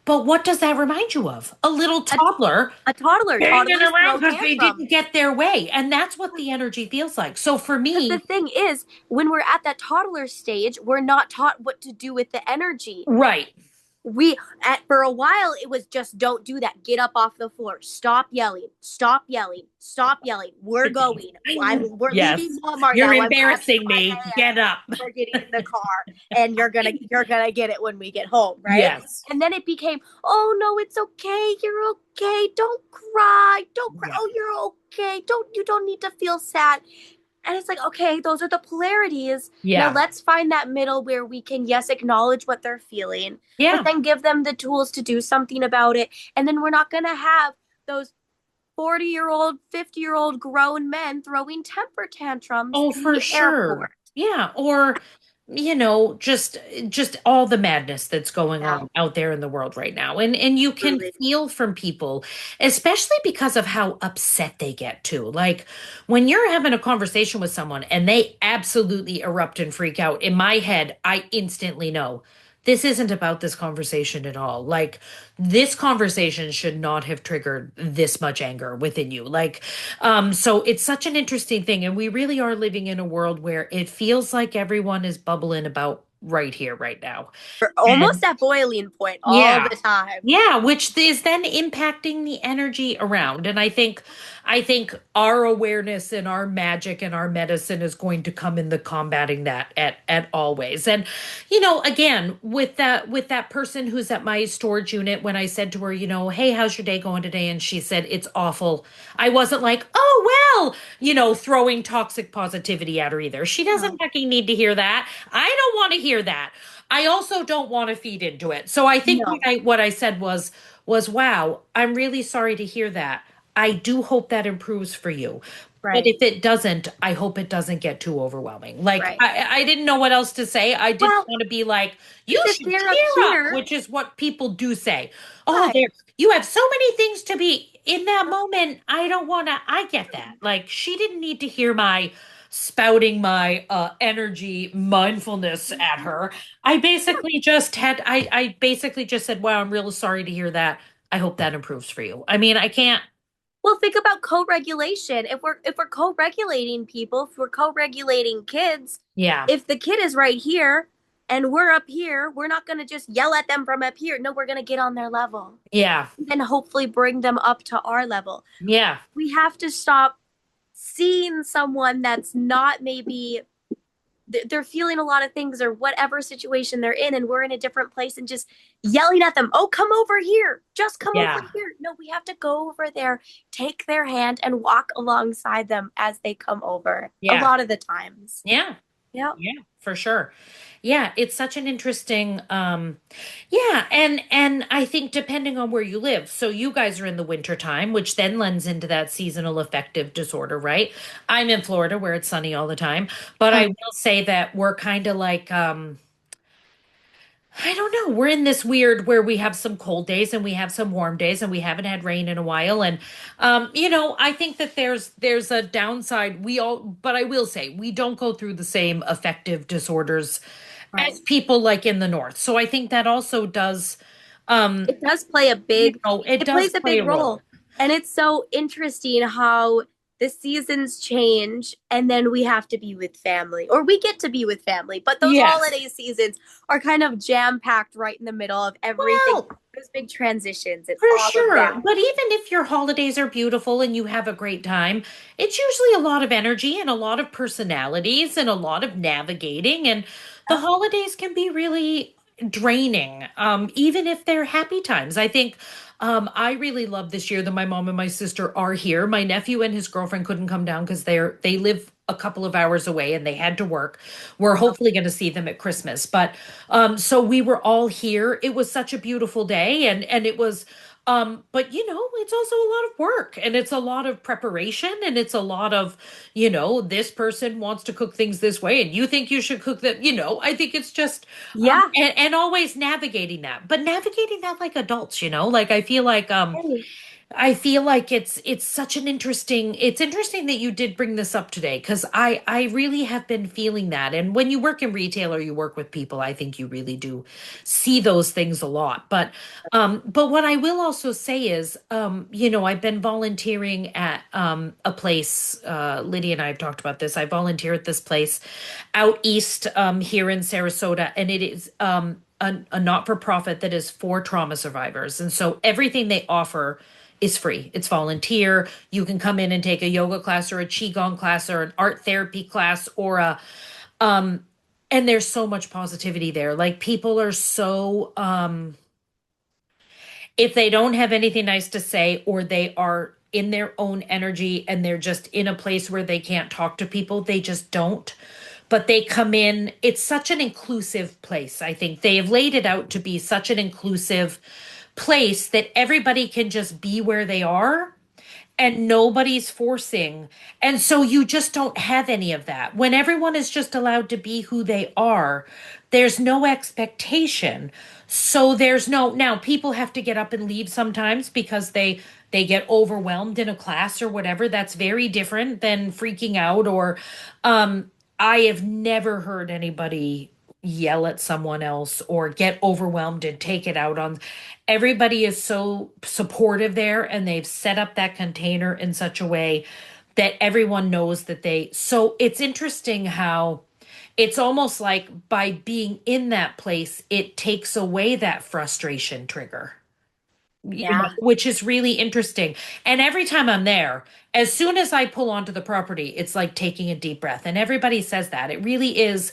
But what does that remind you of? A little A, toddler a toddler, hanging toddlers around throw because they didn't tantrums. get their way. And that's what the energy feels like. So for But the me, thing is, when we're at that toddler stage, we're not taught what to do with the energy. right. We at for a while it was just don't do that. Get up off the floor. Stop yelling. Stop yelling. Stop yelling. We're going. We're leaving Yes. Walmart You're now. I'm grabbing embarrassing my me. bag. Get up. We're getting in the car and you're gonna get it when we get home, right? Yes. And then it became, oh no, it's okay. You're okay. Don't cry. Don't cry. Yeah. Oh, you're okay. You don't need to feel sad. And it's like, okay, those are the polarities. Now Yeah. let's find that middle where we can, yes, acknowledge what they're feeling, but Yeah. then give them the tools to do something about it. And then we're not going to have those 40-year-old, 50-year-old grown men throwing temper tantrums Oh, in for the sure. airport. Yeah. Or, just all the madness that's going Yeah, on out there in the world right now. And you can truly. feel from people, especially because of how upset they get too. Like when you're having a conversation with someone and they absolutely erupt and freak out, in my head, I instantly know this isn't about this conversation at all. Like this conversation should not have triggered this much anger within you. So it's such an interesting thing. And we really are living in a world where it feels like everyone is bubbling about right here, right now. We're almost at boiling point all Yeah. the time. Yeah, which is then impacting the energy around. And I think our awareness and our magic and our medicine is going to come in the combating that at always. And again, with that person who's at my storage unit, when I said to her, hey, how's your day going today? And she said, it's awful. I wasn't like, oh well, throwing toxic positivity at her either. She doesn't No, fucking need to hear that. I don't want to hear that. I also don't want to feed into it. So I think what no, I said was wow, I'm really sorry to hear that. I do hope that improves for you. But right, if it doesn't, I hope it doesn't get too overwhelming. Like right. I didn't know what else to say. I didn't Well, want to be like, you because if should they're up cheer up, here, which is what people do say. Oh, right. you have so many things to be in that moment. I don't want to, I get that. Like she didn't need to hear my spouting my energy mindfulness at her. I basically just said, wow, I'm really sorry to hear that. I hope that improves for you. I mean, I can't, Well, think about co-regulation. If we're co-regulating people, if we're co-regulating kids, yeah, if the kid is right here and we're up here, we're not going to just yell at them from up here. No, we're going to get on their level yeah, and hopefully bring them up to our level. yeah, We have to stop seeing someone that's not maybe they're feeling a lot of things or whatever situation they're in and we're in a different place and just yelling at them, oh, come over here, just come over yeah, here. No, we have to go over there, take their hand and walk alongside them as they come over a yeah, lot of the times. yeah. Yeah. Yeah, for sure. Yeah, it's such an interesting yeah, and I think depending on where you live. So you guys are in the winter time, which then lends into that seasonal affective disorder, right? I'm in Florida where it's sunny all the time, but I will say that we're kind of like I don't know. We're in this weird where we have some cold days and we have some warm days and we haven't had rain in a while. And I think that there's a downside. But I will say we don't go through the same affective disorders Right. as people like in the north. So I think that also does It does play a big it it does plays a play big a role. role. And it's so interesting how the seasons change and then we have to be with family or we get to be with family. But those Yes. holiday seasons are kind of jam-packed right in the middle of everything. Well, Those big transitions and for all of sure. that. But even if your holidays are beautiful and you have a great time, it's usually a lot of energy and a lot of personalities and a lot of navigating. And the holidays can be really draining, even if they're happy times. I think I really love this year that my mom and my sister are here. My nephew and his girlfriend couldn't come down because they live a couple of hours away and they had to work. We're hopefully going to see them at Christmas. But so we were all here. It was such a beautiful day and it was but it's also a lot of work and it's a lot of preparation and it's a lot of, this person wants to cook things this way and you think you should cook that, I think it's just Yeah. and always navigating that, but navigating that like adults, like I feel like Hey, I feel like it's such an interesting it's interesting that you did bring this up today because I really have been feeling that. And when you work in retail or you work with people, I think you really do see those things a lot. But what I will also say is you know, I've been volunteering at a place, Lydia and I have talked about this. I volunteer at this place out east here in Sarasota, and it is a not-for-profit that is for trauma survivors. And so everything they offer is free. It's volunteer. You can come in and take a yoga class or a qigong class or an art therapy class or a um and there's so much positivity there. Like people are so if they don't have anything nice to say or they are in their own energy and they're just in a place where they can't talk to people, they just don't. But they come in, it's such an inclusive place. I think they have laid it out to be such an inclusive place that everybody can just be where they are and nobody's forcing. And so you just don't have any of that. When everyone is just allowed to be who they are, there's no expectation. So there's no, now people have to get up and leave sometimes because they get overwhelmed in a class or whatever. That's very different than freaking out or I have never heard anybody yell at someone else or get overwhelmed and take it out on everybody is so supportive there and they've set up that container in such a way that everyone knows that they so it's interesting how it's almost like by being in that place it takes away that frustration trigger, you know, Yeah. which is really interesting. And every time I'm there, as soon as I pull onto the property, it's like taking a deep breath. And everybody says that. It really is,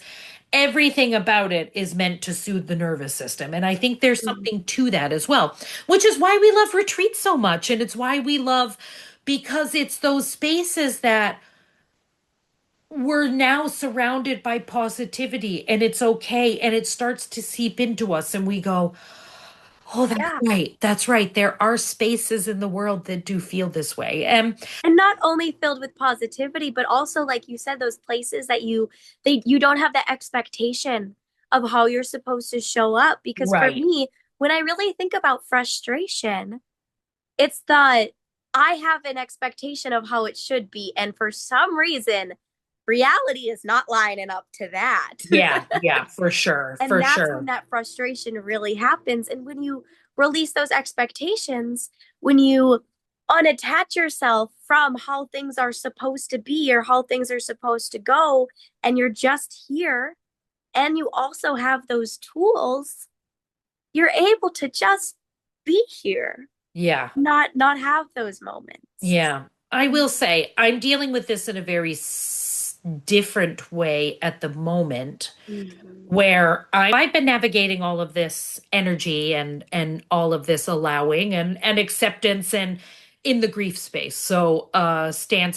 everything about it is meant to soothe the nervous system. And I think there's Mhm. something to that as well, which is why we love retreats so much. And it's why we love, because it's those spaces that we're now surrounded by positivity and it's okay. And it starts to seep into us and we go, oh, that's Yeah. right. That's right. There are spaces in the world that do feel this way. And And not only filled with positivity, but also, like you said, those places that you don't have the expectation of how you're supposed to show up. Because for right. me, when I really think about frustration, it's that I have an expectation of how it should be. And for some reason, reality is not lining up to that. Yeah, yeah, for sure. And For that's when sure. that frustration really happens. And when you release those expectations, when you unattach yourself from how things are supposed to be or how things are supposed to go, and you're just here, and you also have those tools, you're able to just be here, Yeah. not have those moments. Yeah. I will say I'm dealing with this in a very different way at the moment Mhm. where I've been navigating all of this energy and all of this allowing and acceptance and in the grief space. So Stan,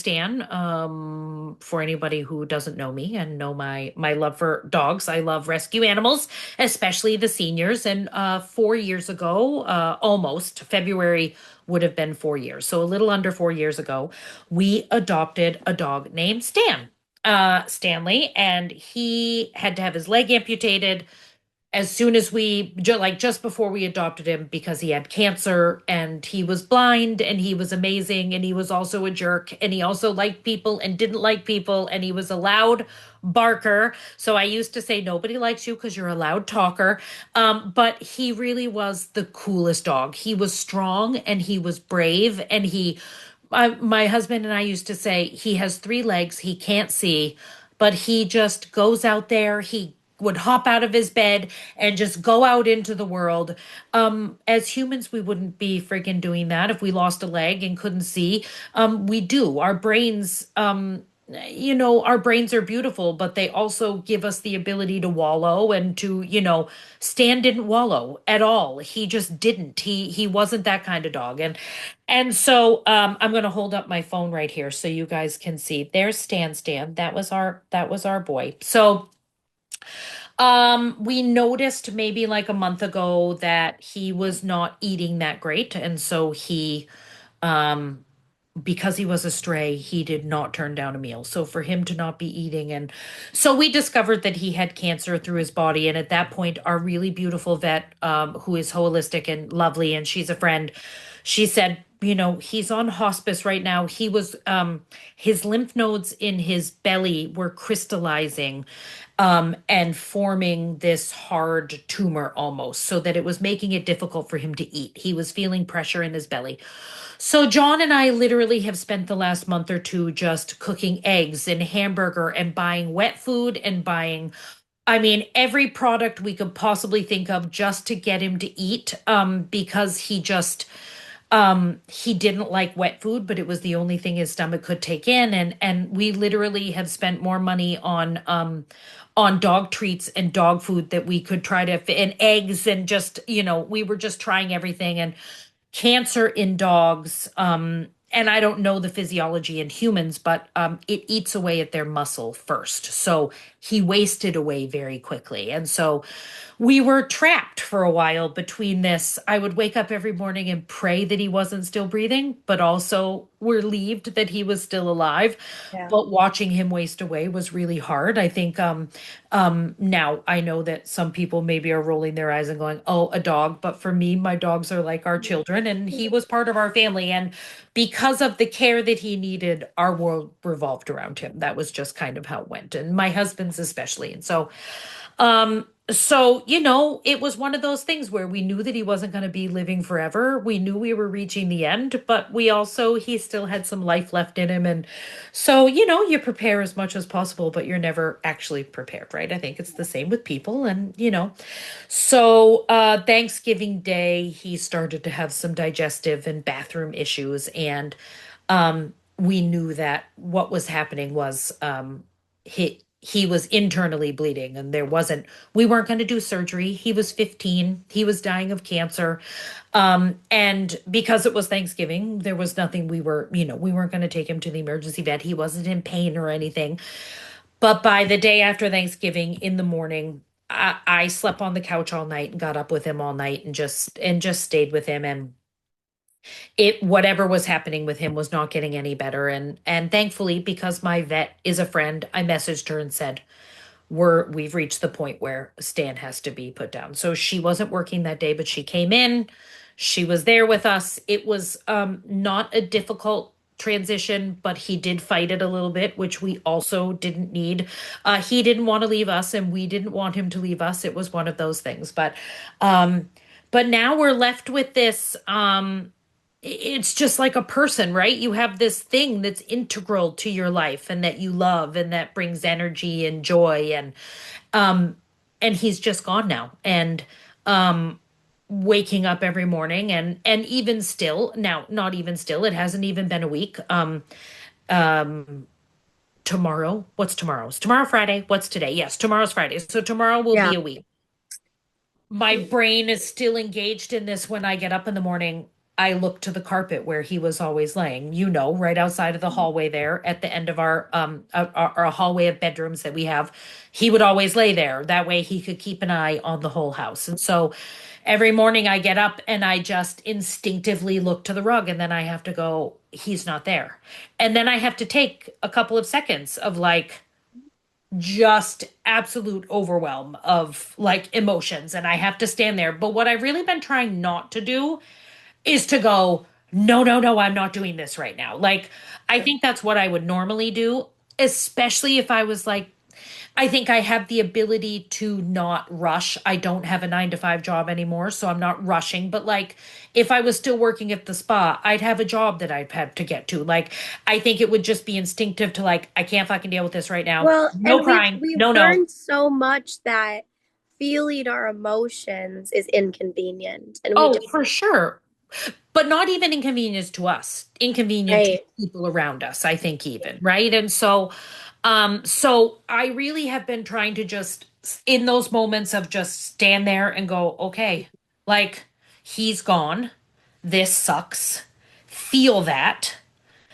for anybody who doesn't know me and know my love for dogs, I love rescue animals, especially the seniors. And 4 years ago, almost February would have been 4 years. So a little under 4 years ago, we adopted a dog named Stanley, and he had to have his leg amputated as soon as like just before we adopted him because he had cancer and he was blind and he was amazing and he was also a jerk and he also liked people and didn't like people and he was a loud barker. So I used to say nobody likes you because you're a loud talker. But he really was the coolest dog. He was strong and he was brave and my husband and I used to say he has 3 legs, he can't see, but he just goes out there. He would hop out of his bed and just go out into the world. As humans, we wouldn't be freaking doing that if we lost a leg and couldn't see. We do. Our brains, you know, our brains are beautiful, but they also give us the ability to wallow and to, you know, Stan didn't wallow at all. He just didn't. He wasn't that kind of dog. And so I'm gonna hold up my phone right here so you guys can see. There's Stan. That was our boy. So we noticed maybe like a month ago that he was not eating that great, and so um, because he was a stray, he did not turn down a meal. So for him to not be eating, and so we discovered that he had cancer through his body. And at that point, our really beautiful vet, who is holistic and lovely, and she's a friend, she said, he's on hospice right now. His lymph nodes in his belly were crystallizing, and forming this hard tumor almost, so that it was making it difficult for him to eat. He was feeling pressure in his belly. So John and I literally have spent the last month or two just cooking eggs and hamburger and buying wet food and buying, I mean, every product we could possibly think of just to get him to eat, because he didn't like wet food, but it was the only thing his stomach could take in. And we literally have spent more money on dog treats and dog food that we could try to and eggs, and just, we were just trying everything. And cancer in dogs, and I don't know the physiology in humans, but it eats away at their muscle first. So he wasted away very quickly. And so we were trapped for a while between this. I would wake up every morning and pray that he wasn't still breathing, but also relieved that he was still alive. Yeah. But watching him waste away was really hard. I think now I know that some people maybe are rolling their eyes and going, "Oh, a dog." But for me, my dogs are like our children, and he was part of our family. And because of the care that he needed, our world revolved around him. That was just kind of how it went, and my husband's especially. And so, it was one of those things where we knew that he wasn't going to be living forever. We knew we were reaching the end, but he still had some life left in him. And so, you prepare as much as possible, but you're never actually prepared, right? I think it's the same with people. And, so Thanksgiving Day, he started to have some digestive and bathroom issues. And we knew that what was happening was he was internally bleeding, and we weren't going to do surgery. He was 15. He was dying of cancer. And because it was Thanksgiving, there was nothing we weren't going to take him to the emergency vet. He wasn't in pain or anything. But by the day after Thanksgiving in the morning, I slept on the couch all night and got up with him all night and just stayed with him. And it whatever was happening with him was not getting any better. And thankfully, because my vet is a friend, I messaged her and said, we've reached the point where Stan has to be put down. So she wasn't working that day, but she came in. She was there with us. It was not a difficult transition, but he did fight it a little bit, which we also didn't need. He didn't want to leave us, and we didn't want him to leave us. It was one of those things. But now we're left with this. It's just like a person, right? You have this thing that's integral to your life and that you love and that brings energy and joy, um and he's just gone now. And waking up every morning, and even still now, not even still, it hasn't even been a week. Tomorrow, what's tomorrow? Is tomorrow Friday? What's today? Yes, tomorrow's Friday. So tomorrow will Yeah. be a week. My brain is still engaged in this. When I get up in the morning, I look to the carpet where he was always laying, right outside of the hallway there at the end of our hallway of bedrooms that we have. He would always lay there. That way he could keep an eye on the whole house. And so every morning I get up and I just instinctively look to the rug, and then I have to go, he's not there. And then I have to take a couple of seconds of like, just absolute overwhelm of like emotions, and I have to stand there. But what I've really been trying not to do is to go, no, no, no, I'm not doing this right now. Like, I think that's what I would normally do, especially if I was like, I think I have the ability to not rush. I don't have a 9 to 5 job anymore, so I'm not rushing. But like, if I was still working at the spa, I'd have a job that I'd have to get to. Like, I think it would just be instinctive to like, I can't fucking deal with this right now. Well, No and we've crying. we've No, no. learned so much that feeling our emotions is inconvenient, and we Oh, just for sure. But not even inconvenience to us, inconvenient to right. people around us, I think even, right? And so I really have been trying to just in those moments of just stand there and go, okay, like he's gone. This sucks. Feel that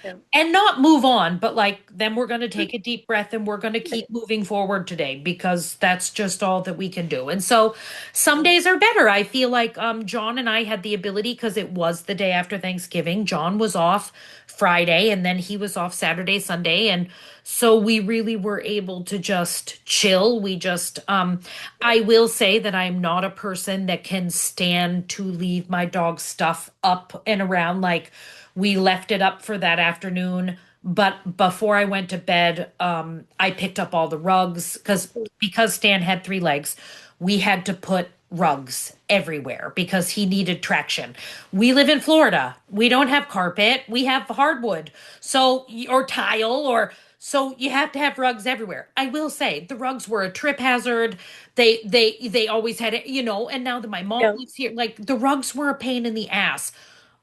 Yeah. and not move on, but like then we're going to take a deep breath and we're going to keep moving forward today, because that's just all that we can do. And so some days are better. I feel like John and I had the ability, because it was the day after Thanksgiving. John was off Friday, and then he was off Saturday, Sunday, and so we really were able to just chill. We just I will say that I'm not a person that can stand to leave my dog's stuff up and around. Like, We left it up for that afternoon. But before I went to bed, I picked up all the rugs because Stan had three legs, we had to put rugs everywhere because he needed traction. We live in Florida. We don't have carpet. We have hardwood. So or tile or so you have to have rugs everywhere. I will say the rugs were a trip hazard. They always had it, and now that my mom Yeah. lives here, like the rugs were a pain in the ass.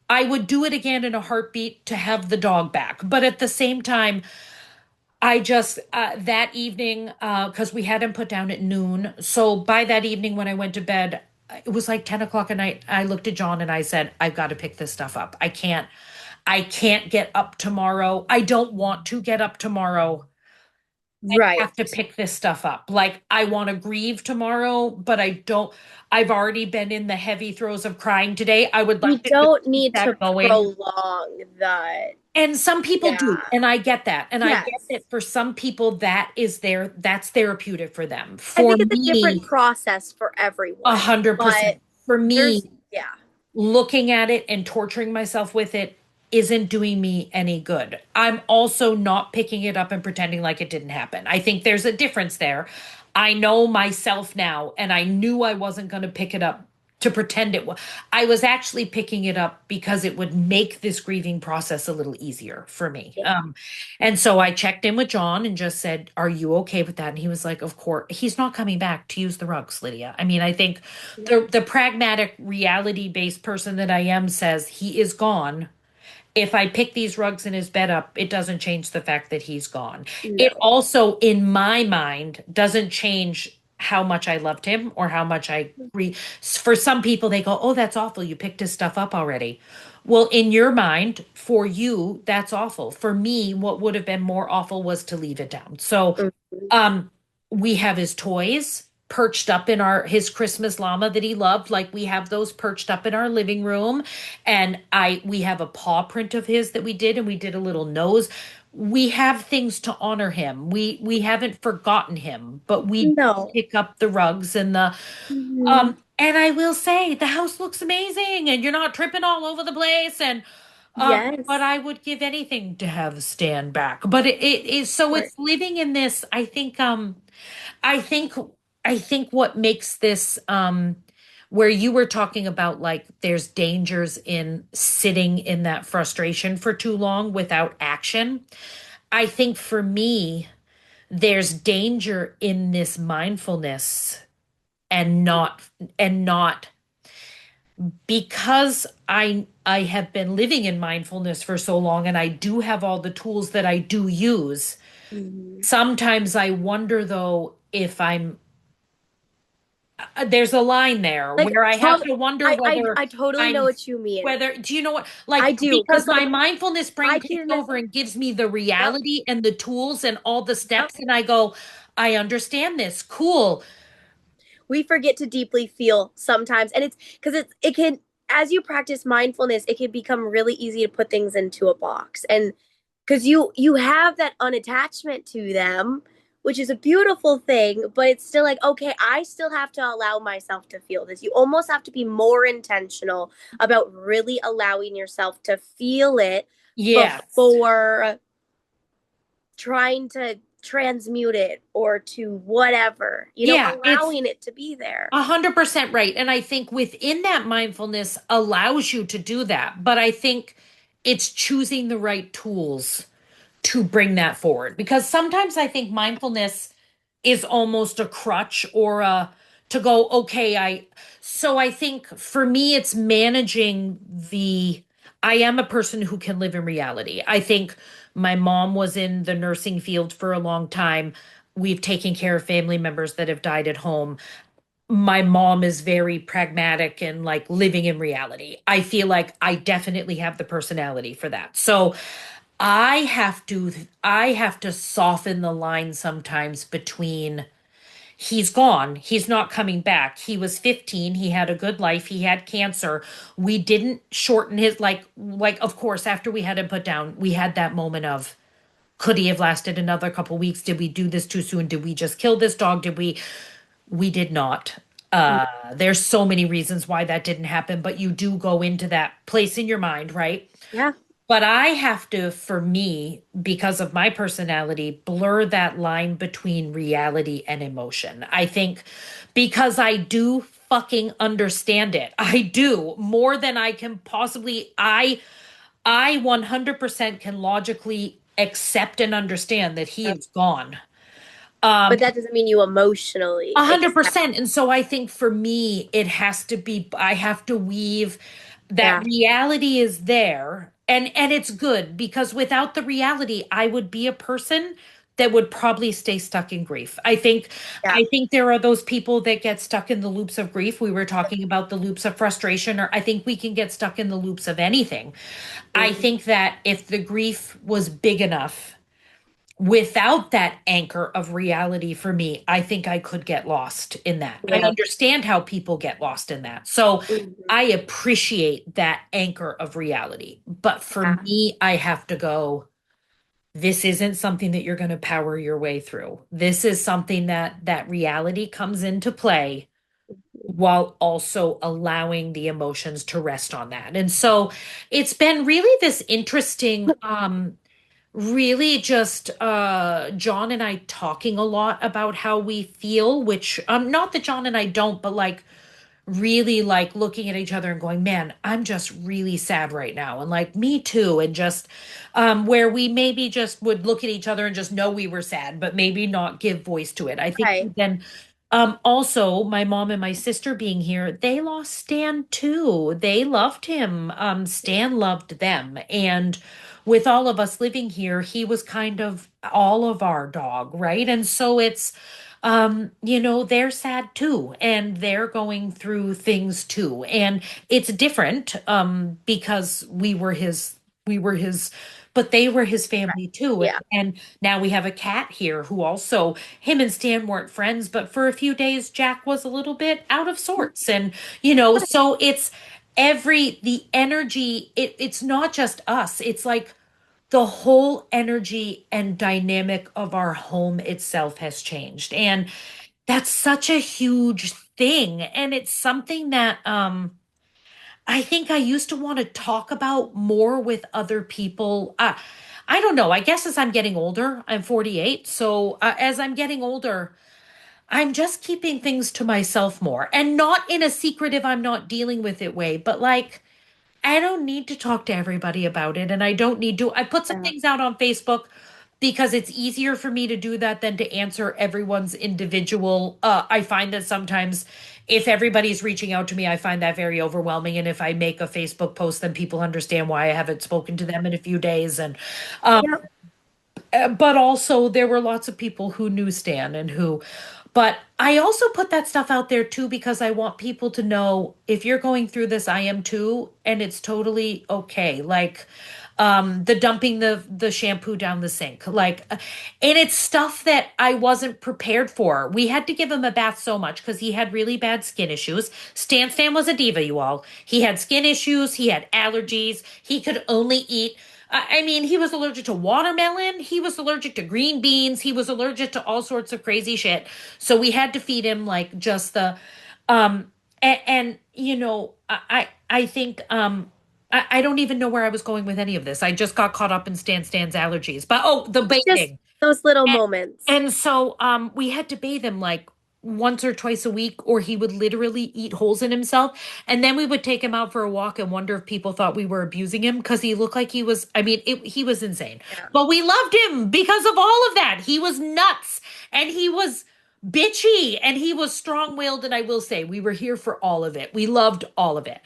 I would do it again in a heartbeat to have the dog back. But at the same time, I just, that evening, because we had him put down at noon. So by that evening, when I went to bed, it was like 10 o'clock at night. I looked at John and I said, I've got to pick this stuff up. I can't get up tomorrow. I don't want to get up tomorrow. I Right. have to pick this stuff up. Like, I want to grieve tomorrow, but I don't. I've already been in the heavy throes of crying today. I would We like to just don't keep need to that going. prolong the, And some people do, yeah. and I get that. And I get Yes. that for some people that's therapeutic for them. I For think it's a different me, process for a everyone, hundred but percent. For there's, me, yeah. looking at it and torturing myself with it isn't doing me any good. I'm also not picking it up and pretending like it didn't happen. I think there's a difference there. I know myself now, and I knew I wasn't going to pick it up to pretend it was. I was actually picking it up because it would make this grieving process a little easier for me. Yeah. And so I checked in with John and just said, "Are you okay with that?" And he was like, "Of course." He's not coming back to use the rugs, Lydia. I mean, I think Yeah. the pragmatic reality based person that I am says he is gone. If I pick these rugs in his bed up, it doesn't change the fact that he's gone. It No. also, in my mind, doesn't change how much I loved him or how much I for some people they go, "Oh, that's awful. You picked his stuff up already." Well, in your mind, for you, that's awful. For me, what would have been more awful was to leave it down. So Mhm. um, we have his toys perched up in our his Christmas llama that he loved. Like we have those perched up in our living room. And we have a paw print of his that we did, and we did a little nose. We have things to honor him. We haven't forgotten him, but we No. pick up the rugs and the Mhm. and I will say the house looks amazing and you're not tripping all over the place and but Yes. I would give anything to have Stan back. But it is so Right. it's living in this, I think I think what makes this where you were talking about like there's dangers in sitting in that frustration for too long without action. I think for me there's danger in this mindfulness and not because I have been living in mindfulness for so long and I do have all the tools that I do use. Mhm. Sometimes I wonder though if there's a line there Like where I have how to wonder I whether totally know I'm what you mean. whether do you know what like I do, because because my like mindfulness brain I takes can, over and gives me the yep, reality and the tools and all the yep. steps and I go I understand this cool. We forget to deeply feel sometimes, and it's because it can, as you practice mindfulness, it can become really easy to put things into a box, and because you have that unattachment to them, which is a beautiful thing, but it's still like, okay, I still have to allow myself to feel this. You almost have to be more intentional about really allowing yourself to feel it Yes. before trying to transmute it or to whatever, Yeah, it's allowing it to be there. 100% right. And I think within that mindfulness allows you to do that. But I think it's choosing the right tools to bring that forward. Because sometimes I think mindfulness is almost a crutch or a to go, okay, so I think for me, it's managing I am a person who can live in reality. I think my mom was in the nursing field for a long time. We've taken care of family members that have died at home. My mom is very pragmatic and like living in reality. I feel like I definitely have the personality for that. So I have to soften the line sometimes between he's gone, he's not coming back. He was 15, he had a good life, he had cancer. We didn't shorten his like of course after we had him put down, we had that moment of could he have lasted another couple weeks? Did we do this too soon? Did we just kill this dog? We did not. There's so many reasons why that didn't happen, but you do go into that place in your mind, right? Yeah. But I have to, for me, because of my personality, blur that line between reality and emotion. I think because I do fucking understand it. I do more than I can possibly. I 100% can logically accept and understand that he Yeah. is gone. But that doesn't mean you emotionally A hundred accept. percent. And so I think for me, it has to be, I have to weave that Yeah. reality is there. And it's good because without the reality, I would be a person that would probably stay stuck in grief. Yeah. I think there are those people that get stuck in the loops of grief. We were talking about the loops of frustration, or I think we can get stuck in the loops of anything. I Mhm. think that if the grief was big enough, without that anchor of reality for me, I think I could get lost in that. I Yeah. understand how people get lost in that. So Mhm. I appreciate that anchor of reality. But for Yeah. me, I have to go, this isn't something that you're going to power your way through. This is something that reality comes into play while also allowing the emotions to rest on that. And so it's been really this interesting really just John and I talking a lot about how we feel, which not that John and I don't, but like really like looking at each other and going, man, I'm just really sad right now. And like, me too. And just where we maybe just would look at each other and just know we were sad, but maybe not give voice to it. I think Right. then also my mom and my sister being here, they lost Stan too. They loved him. Stan loved them. And with all of us living here, he was kind of all of our dog, right? And so it's they're sad too, and they're going through things too. And it's different, because we were his, but they were his Right. family too. Yeah. And now we have a cat here who also, him and Stan weren't friends, but for a few days, Jack was a little bit out of sorts. And, so it's the energy, it's not just us. It's like, the whole energy and dynamic of our home itself has changed. And that's such a huge thing. And it's something that I think I used to want to talk about more with other people. I don't know. I guess as I'm getting older, I'm 48. So as I'm getting older, I'm just keeping things to myself more, and not in a secretive, I'm not dealing with it way, but like, I don't need to talk to everybody about it. And I don't need to. I put some Yeah. things out on Facebook because it's easier for me to do that than to answer everyone's individual. I find that sometimes if everybody's reaching out to me, I find that very overwhelming. And if I make a Facebook post, then people understand why I haven't spoken to them in a few days. And Yeah. but also there were lots of people who knew Stan and who, but I also put that stuff out there too because I want people to know if you're going through this, I am too, and it's totally okay. Like the dumping the shampoo down the sink, and it's stuff that I wasn't prepared for. We had to give him a bath so much because he had really bad skin issues. Stan was a diva, you all. He had skin issues, he had allergies, he could only eat, I mean, he was allergic to watermelon. He was allergic to green beans. He was allergic to all sorts of crazy shit. So we had to feed him like just and I think I don't even know where I was going with any of this. I just got caught up in Stan's allergies. But oh, the It's just bathing. those little And, moments. and so we had to bathe him like once or twice a week, or he would literally eat holes in himself. And then we would take him out for a walk and wonder if people thought we were abusing him because he looked like he was, I mean, he was insane. Yeah. But we loved him because of all of that. He was nuts and he was bitchy and he was strong-willed. And I will say, we were here for all of it. We loved all of it.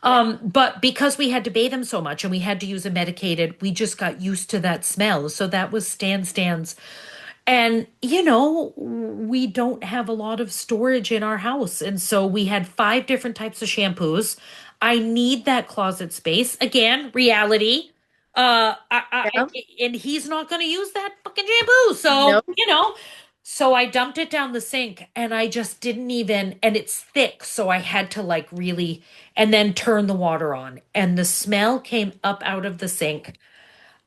Yeah. But because we had to bathe him so much and we had to use a medicated, we just got used to that smell. So that was Stan's. And, we don't have a lot of storage in our house. And so we had 5 different types of shampoos. I need that closet space. Again, reality. Yeah. And he's not going to use that fucking shampoo. So, No. so I dumped it down the sink and I just didn't even, and it's thick. So I had to like really, and then turn the water on. And the smell came up out of the sink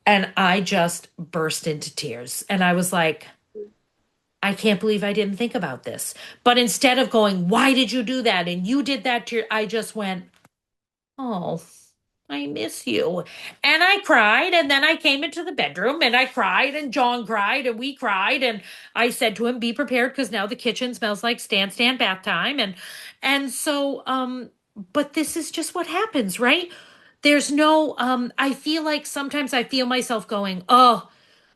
and I just burst into tears. And I was like, I can't believe I didn't think about this. But instead of going, why did you do that? And you did that to your, I just went, oh. I miss you. And I cried, and then I came into the bedroom and I cried, and John cried, and we cried, and I said to him, be prepared because now the kitchen smells like stand bath time. And so but this is just what happens, right? There's no I feel like sometimes I feel myself going, oh,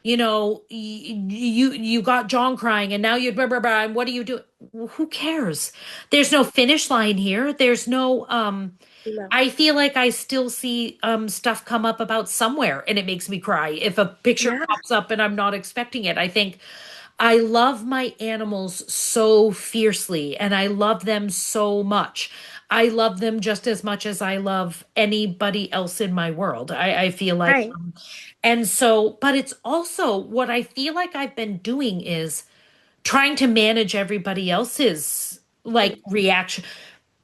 you got John crying and now you blah, blah, blah, and what do you do? Well, who cares? There's no finish line here. There's no No. I feel like I still see stuff come up about somewhere and it makes me cry if a picture Yeah. pops up and I'm not expecting it. I think I love my animals so fiercely and I love them so much. I love them just as much as I love anybody else in my world. I feel like, Right. and so, but it's also what I feel like I've been doing is trying to manage everybody else's like reaction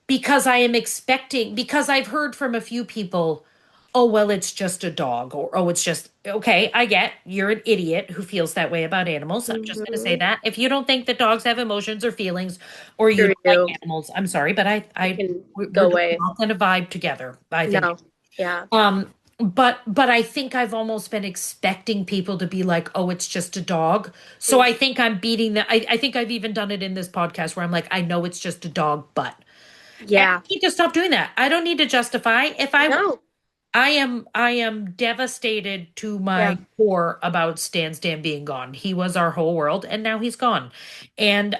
because I am expecting, because I've heard from a few people, oh, well, it's just a dog, or oh, it's just, okay, I get you're an idiot who feels that way about animals. I'm just going to say Mm-hmm. that. If you don't think that dogs have emotions or feelings, or you Sure don't like do. animals, I'm sorry, but You can we're go just away. not going to vibe together, I think. No. Yeah. But I think I've almost been expecting people to be like, oh, it's just a dog. So I think I'm beating that. I think I've even done it in this podcast where I'm like, I know it's just a dog, but. And I Yeah. need to stop doing that. I don't need to justify. No. I am devastated to Yeah. my core about Stan being gone. He was our whole world and now he's gone. And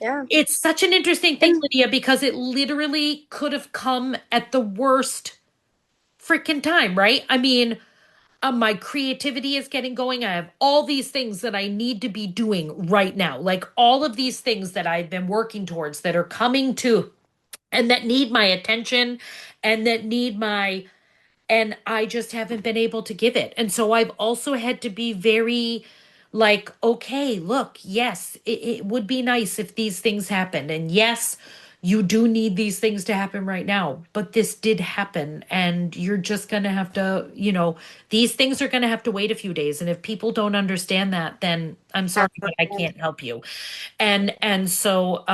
Yeah. it's such an interesting thing, And Lydia, because it literally could have come at the worst freaking time, right? I mean, my creativity is getting going. I have all these things that I need to be doing right now. Like all of these things that I've been working towards that are coming to and that need my attention and that need my and I just haven't been able to give it. And so I've also had to be very like, okay, look, yes, it would be nice if these things happened. And yes, you do need these things to happen right now, but this did happen. And you're just going to have to, these things are going to have to wait a few days. And if people don't understand that, then I'm sorry, that's but not I good. can't help you. And so,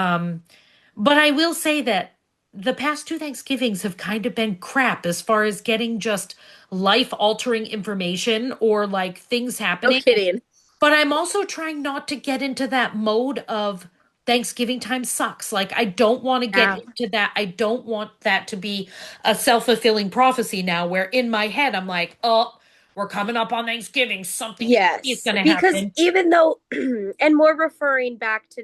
but I will say that the past two Thanksgivings have kind of been crap as far as getting just life altering information or like things No happening. kidding. But I'm also trying not to get into that mode of Thanksgiving time sucks. Like, I don't want to get Yeah. into that. I don't want that to be a self-fulfilling prophecy now where in my head I'm like, oh, we're coming up on Thanksgiving. Something is Yes. going to Because happen. even though and more referring back to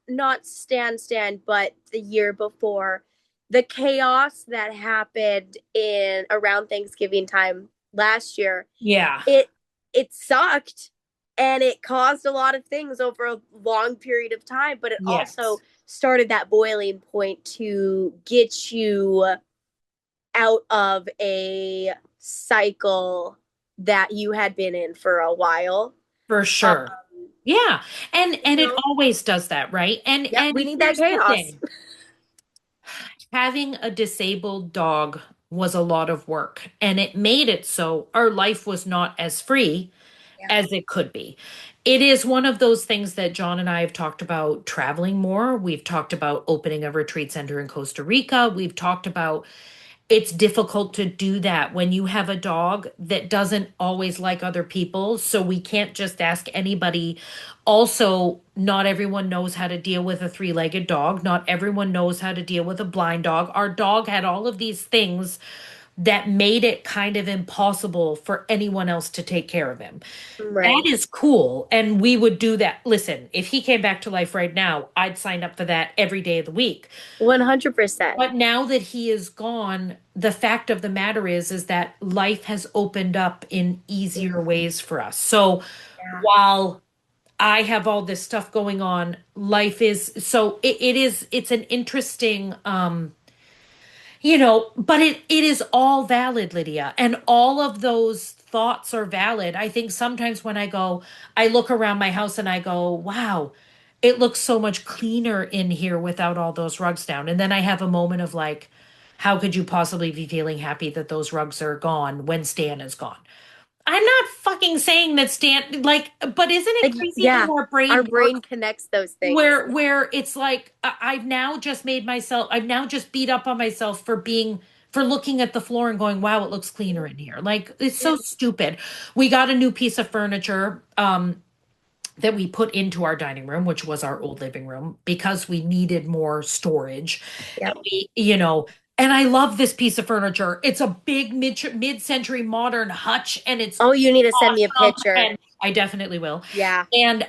not stand, but the year before, the chaos that happened in around Thanksgiving time last year, Yeah, it it sucked and it caused a lot of things over a long period of time, but it also yes, started that boiling point to get you out of a cycle that you had been in for a while. for Um, sure. Yeah. And you it know, always does that, right? And yep, and we need that here's the chaos. thing. Having a disabled dog was a lot of work, and it made it so our life was not as free Yeah. as it could be. It is one of those things that John and I have talked about traveling more. We've talked about opening a retreat center in Costa Rica. We've talked about it's difficult to do that when you have a dog that doesn't always like other people. So we can't just ask anybody. Also, not everyone knows how to deal with a three-legged dog. Not everyone knows how to deal with a blind dog. Our dog had all of these things that made it kind of impossible for anyone else to take care of him. That Right. is cool. And we would do that. Listen, if he came back to life right now, I'd sign up for that every day of the week. 100%. But now that he is gone, the fact of the matter is that life has opened up in easier ways for us. So Yeah. while I have all this stuff going on, life is so it's an interesting but it is all valid, Lydia. And all of those thoughts are valid. I think sometimes when I look around my house and I go, wow, it looks so much cleaner in here without all those rugs down. And then I have a moment of like, how could you possibly be feeling happy that those rugs are gone when Stan is gone? I'm not fucking saying that Stan, like, but isn't it Like, crazy yeah, how our our brain brain works? connects those things. Where it's like I've now just beat up on myself for looking at the floor and going, wow, it looks cleaner in here. Like it's so stupid. We got a new piece of furniture that we put into our dining room, which was our old living room, because we needed more storage. And Yep. and I love this piece of furniture. It's a big mid-century modern hutch and it's Oh, you need to send me a awesome. picture. And I definitely will. Yeah. And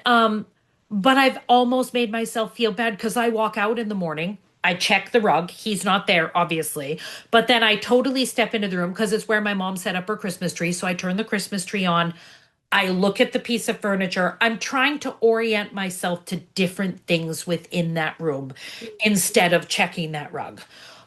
but I've almost made myself feel bad because I walk out in the morning. I check the rug. He's not there, obviously. But then I totally step into the room because it's where my mom set up her Christmas tree. So I turn the Christmas tree on. I look at the piece of furniture. I'm trying to orient myself to different things within that room instead of checking that rug.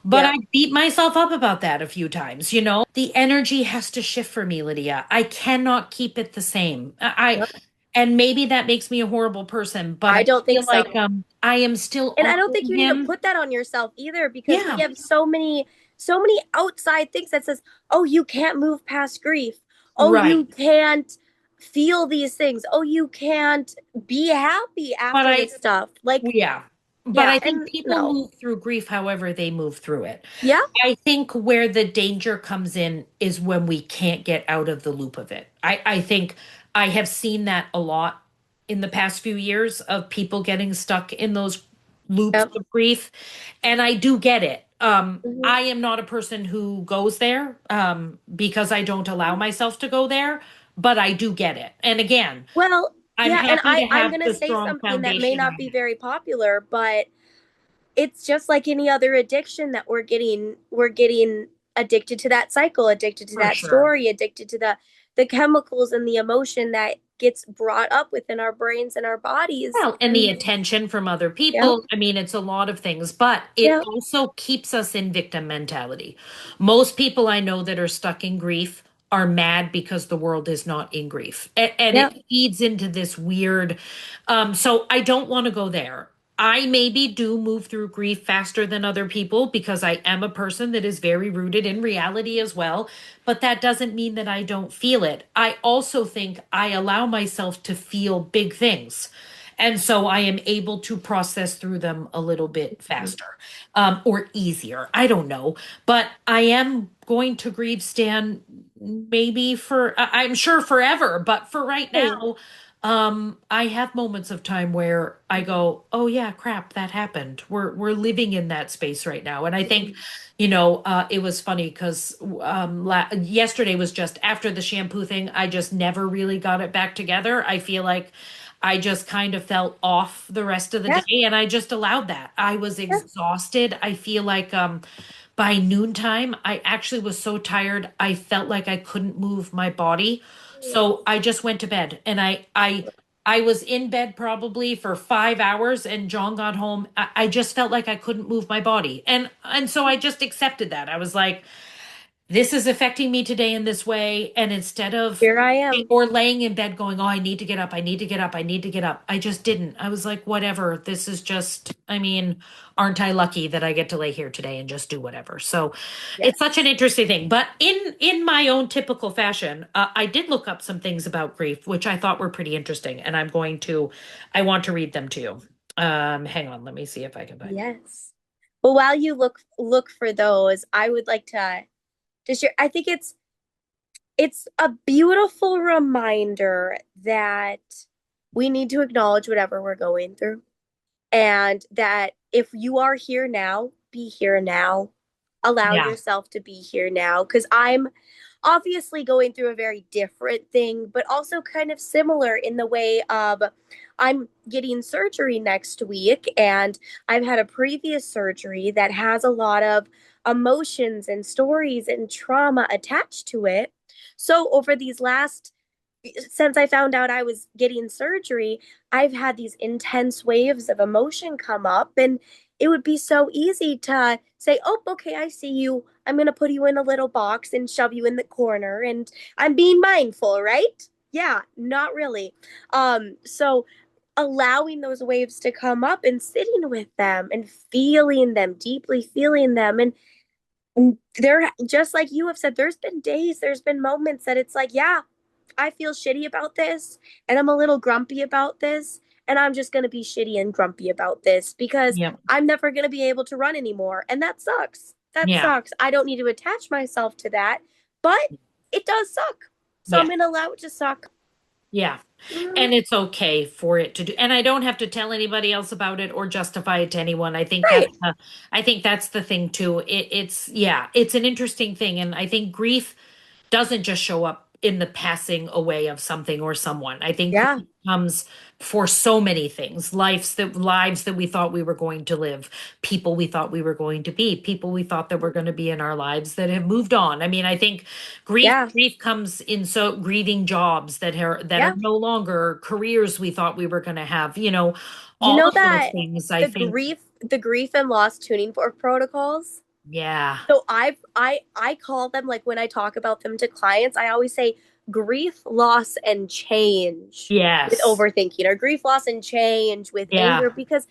But I Yep. beat myself up about that a few times, you know? The energy has to shift for me, Lydia. I cannot keep it the same. Yep. And maybe that makes me a horrible person, but I I don't think feel so. like I am still And I don't think honoring you need to him. put that on yourself either because we Yeah, have so many outside things that says, "Oh, you can't move past grief. Oh, you right. can't feel these things. Oh, you can't be happy But after this I stuff." Like, Yeah. But yeah, I think and people no. move through grief however they move through it. Yeah. I think where the danger comes in is when we can't get out of the loop of it. I think I have seen that a lot in the past few years of people getting stuck in those loops Yep. of grief. And I do get it. Mhm. I am not a person who goes there because I don't allow myself to go there, but I do get it. And again, Well, I'm yeah, and happy to I'm have going to the say strong something that may foundation not I be have. very popular, but it's just like any other addiction that we're getting addicted to that cycle, addicted to For that sure. story, addicted to the chemicals and the emotion that gets brought up within our brains and our bodies. Well, and the And attention from other yeah, people. I mean, it's a lot of things, but it yeah, also keeps us in victim mentality. Most people I know that are stuck in grief are mad because the world is not in grief. And yeah, it feeds into this weird, so I don't want to go there. I maybe do move through grief faster than other people because I am a person that is very rooted in reality as well. But that doesn't mean that I don't feel it. I also think I allow myself to feel big things. And so I am able to process through them a little bit faster or easier. I don't know. But I am going to grieve Stan maybe I'm sure forever, but for right right. now, I have moments of time where I go, oh yeah, crap, that happened. We're living in that space right now. And I think, it was funny because yesterday was just after the shampoo thing. I just never really got it back together. I feel like I just kind of felt off the rest of the Yeah, day and I just allowed that. I was yeah, exhausted. I feel like by noontime, I actually was so tired. I felt like I couldn't move my body. So I just went to bed and I was in bed probably for 5 hours and John got home. I just felt like I couldn't move my body. And so I just accepted that. I was like, this is affecting me today in this way. And instead of, here I am. or laying in bed going, oh, I need to get up, I need to get up, I need to get up. I just didn't. I was like, whatever. This is just, I mean, aren't I lucky that I get to lay here today and just do whatever? So it's such an Yes. interesting thing. But in my own typical fashion, I did look up some things about grief, which I thought were pretty interesting. And I want to read them to you. Hang on, let me see if I can find them. Yes. Well, while you look for those, I would like to share. I think it's a beautiful reminder that we need to acknowledge whatever we're going through and that if you are here now, be here now. Allow Yeah, yourself to be here now because I'm obviously going through a very different thing, but also kind of similar in the way of I'm getting surgery next week, and I've had a previous surgery that has a lot of emotions and stories and trauma attached to it. So, over these last since I found out I was getting surgery, I've had these intense waves of emotion come up, and it would be so easy to say, "Oh, okay, I see you. I'm going to put you in a little box and shove you in the corner, and I'm being mindful, right?" Yeah, not really. So allowing those waves to come up and sitting with them and feeling them, deeply feeling them, and there, just like you have said, there's been days, there's been moments that it's like, yeah, I feel shitty about this and I'm a little grumpy about this. And I'm just going to be shitty and grumpy about this because yep. I'm never going to be able to run anymore. And that sucks. That Yeah. sucks. I don't need to attach myself to that, but it does suck. So I'm Yeah. going to allow it to suck. Yeah. Mm, And it's okay for it to do. And I don't have to tell anybody else about it or justify it to anyone. right. I think that's the thing too. It's yeah, it's an interesting thing. And I think grief doesn't just show up in the passing away of something or someone. I think Yeah. grief comes for so many things, lives that we thought we were going to live, people we thought we were going to be, people we thought that were going to be in our lives that have moved on. I mean, I think Yeah. grief comes in so grieving jobs that are Yeah. no longer careers we thought we were going to have, You all know of those that things, I think. the grief and loss tuning fork protocols? Yeah. So I call them, like, when I talk about them to clients, I always say grief, loss, and change with Yes. overthinking, or grief, loss, and change with Yeah. anger, because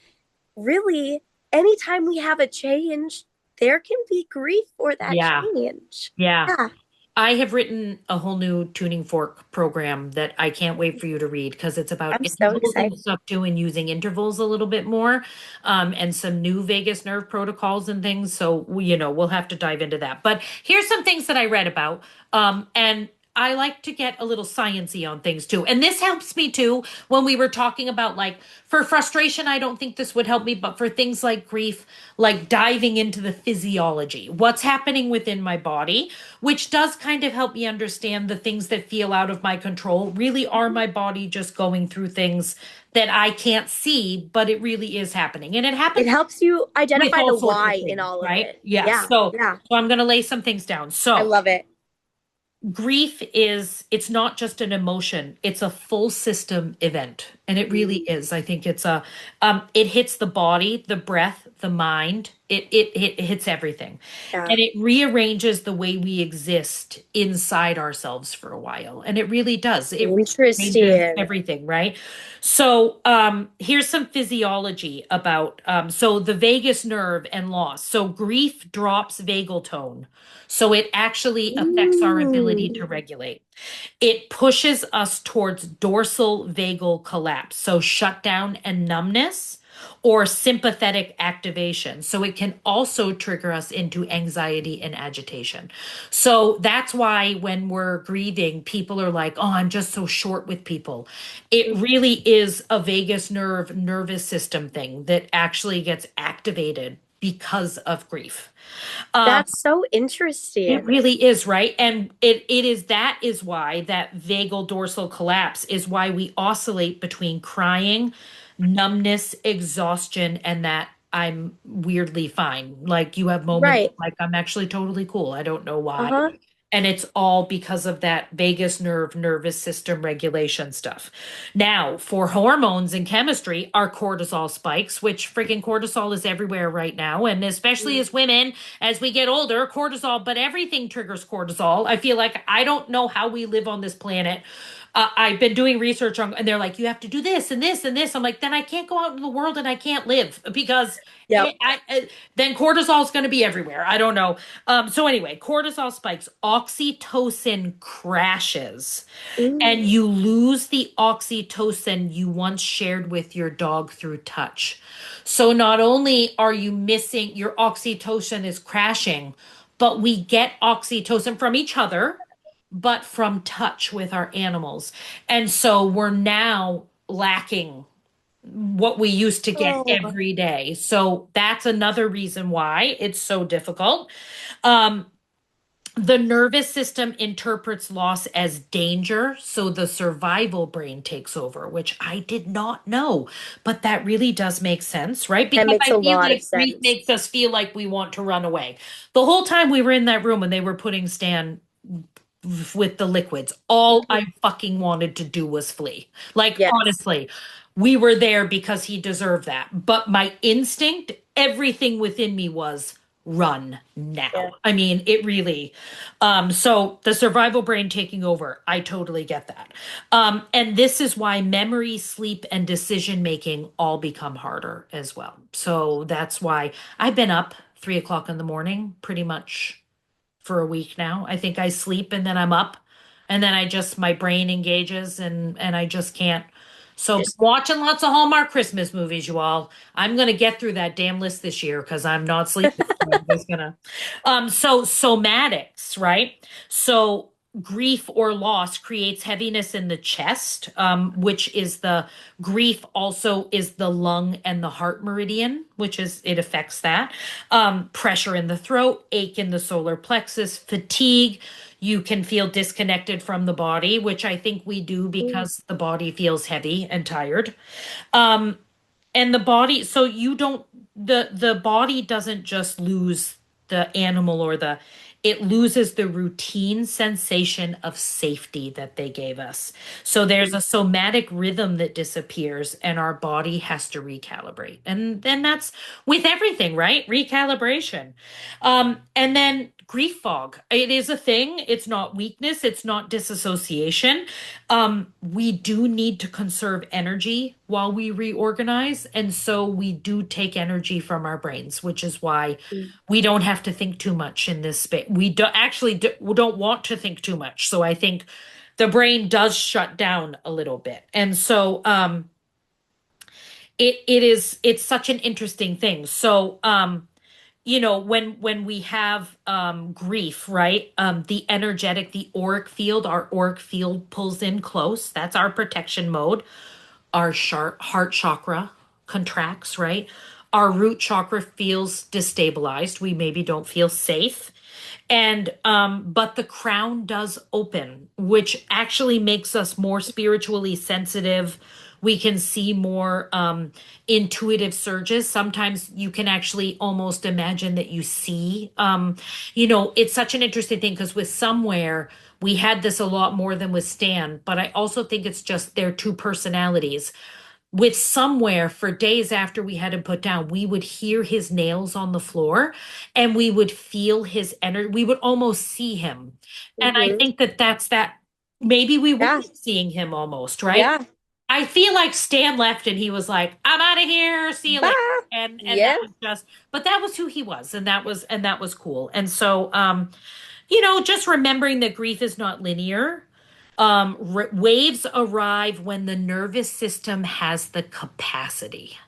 really, anytime we have a change, there can be grief for that Yeah. change. Yeah. Yeah, I have written a whole new tuning fork program that I can't wait for you to read because it's about I'm so intervals and excited. stuff too, and using intervals a little bit more, and some new vagus nerve protocols and things. So we'll have to dive into that. But here's some things that I read about, and I like to get a little sciencey on things too. And this helps me too when we were talking about, like, for frustration, I don't think this would help me, but for things like grief, like diving into the physiology, what's happening within my body, which does kind of help me understand the things that feel out of my control really are my body just going through things that I can't see, but it really is happening. And it It happens helps you with identify all the sorts of why in things, all of right? it. Yeah. Yeah, So, yeah. so I'm going to lay some things down. I So, love it. grief it's not just an emotion, it's a full system event, and it really Mm, is. I think it hits the body, the breath, the mind, it hits everything, yeah. and it rearranges the way we exist inside ourselves for a while, and it really does. It rearranges Interesting. everything, right? So here's some physiology about so the vagus nerve and loss. So grief drops vagal tone, so it actually affects our ability to Mm, regulate. It pushes us towards dorsal vagal collapse, so shutdown and numbness, or sympathetic activation. So it can also trigger us into anxiety and agitation. So that's why when we're grieving, people are like, oh, I'm just so short with people. It really is a vagus nerve, nervous system thing that actually gets activated because of grief. Um, that's so it interesting. really is, right? And that is why that vagal dorsal collapse is why we oscillate between crying, numbness, exhaustion, and that I'm weirdly fine. Like, you have moments Right. like I'm actually totally cool. I don't know why. Uh-huh. And it's all because of that vagus nerve, nervous system regulation stuff. Now, for hormones and chemistry, our cortisol spikes, which freaking cortisol is everywhere right now. And especially as women, as we get older, cortisol, but everything triggers cortisol. I feel like I don't know how we live on this planet. I've been doing research on, and they're like, you have to do this and this and this. I'm like, then I can't go out in the world and I can't live because Yep. then cortisol is going to be everywhere. I don't know. So anyway, cortisol spikes, oxytocin crashes, and Mm. you lose the oxytocin you once shared with your dog through touch. So not only are you missing, your oxytocin is crashing, but we get oxytocin from each other, but from touch with our animals. And so we're now lacking what we used to get Oh, every day. So that's another reason why it's so difficult. Um, the nervous system interprets loss as danger, so the survival brain takes over, which I did not know, but that really does make sense, right? that Because makes I a feel lot of like grief sense. makes us feel like we want to run away. The whole time we were in that room and they were putting Stan with the liquids, all Mhm. I fucking wanted to do was flee. Like, Yes. honestly, we were there because he deserved that. But my instinct, everything within me was run now. Yeah. I mean, it really, so the survival brain taking over, I totally get that. And this is why memory, sleep, and decision making all become harder as well. So that's why I've been up 3 o'clock in the morning pretty much for a week now. I think I sleep and then I'm up, and then my brain engages, and I just can't So Just watching lots of Hallmark Christmas movies, you all. I'm gonna get through that damn list this year because I'm not sleeping. So I'm just gonna. So somatics, right? So grief or loss creates heaviness in the chest, which is the grief also is the lung and the heart meridian, which is it affects that. Pressure in the throat, ache in the solar plexus, fatigue. You can feel disconnected from the body, which I think we do because the body feels heavy and tired. Um, and the body, so you don't, the body doesn't just lose the animal or the, it loses the routine sensation of safety that they gave us. So there's a somatic rhythm that disappears and our body has to recalibrate. And then that's with everything, right? Recalibration. And then grief fog. It is a thing. It's not weakness. It's not disassociation. We do need to conserve energy while we reorganize. And so we do take energy from our brains, which is why we don't have to think too much in this space. We do, actually we don't want to think too much. So I think the brain does shut down a little bit. And so it's such an interesting thing. So when we have grief, right? The energetic, the auric field, our auric field pulls in close. That's our protection mode. Our heart chakra contracts, right? Our root chakra feels destabilized. We maybe don't feel safe. And but the crown does open, which actually makes us more spiritually sensitive. We can see more intuitive surges. Sometimes you can actually almost imagine that you see. It's such an interesting thing because with somewhere we had this a lot more than with Stan, but I also think it's just their two personalities with somewhere for days after we had him put down, we would hear his nails on the floor and we would feel his energy. We would almost see him. And I mm-hmm. think that that's that. Maybe we were Yeah, seeing him almost, right? yeah. I feel like Stan left and he was like, I'm out of here. See you later. Bye. And that Yeah. was just, but that was who he was. And that was cool. And so, just remembering that grief is not linear. Waves arrive when the nervous system has the capacity.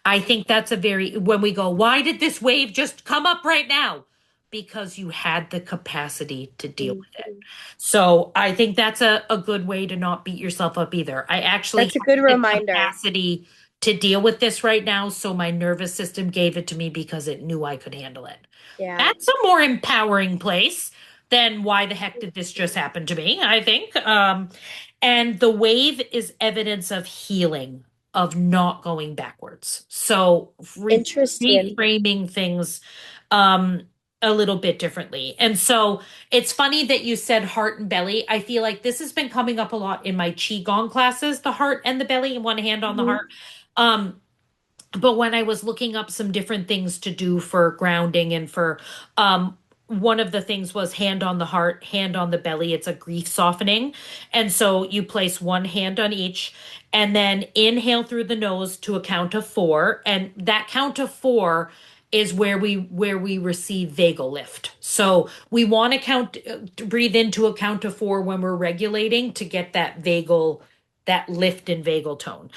I think that's when we go, why did this wave just come up right now? Because you had the capacity to deal with it. Mhm. So I think that's a good way to not beat yourself up either. I actually That's a have good the reminder. capacity to deal with this right now. So my nervous system gave it to me because it knew I could handle it. Yeah. That's a more empowering place than why the heck did this just happen to me, I think. And the wave is evidence of healing, of not going backwards. So Interesting. reframing things um, a little bit differently. And so it's funny that you said heart and belly. I feel like this has been coming up a lot in my Qigong classes, the heart and the belly, and one hand on the Mhm. heart. Um, but when I was looking up some different things to do for grounding and for one of the things was hand on the heart, hand on the belly. It's a grief softening. And so you place one hand on each and then inhale through the nose to a count of four. And that count of four is where we receive vagal lift. So we want to breathe into a count of four when we're regulating to get that lift in vagal tone.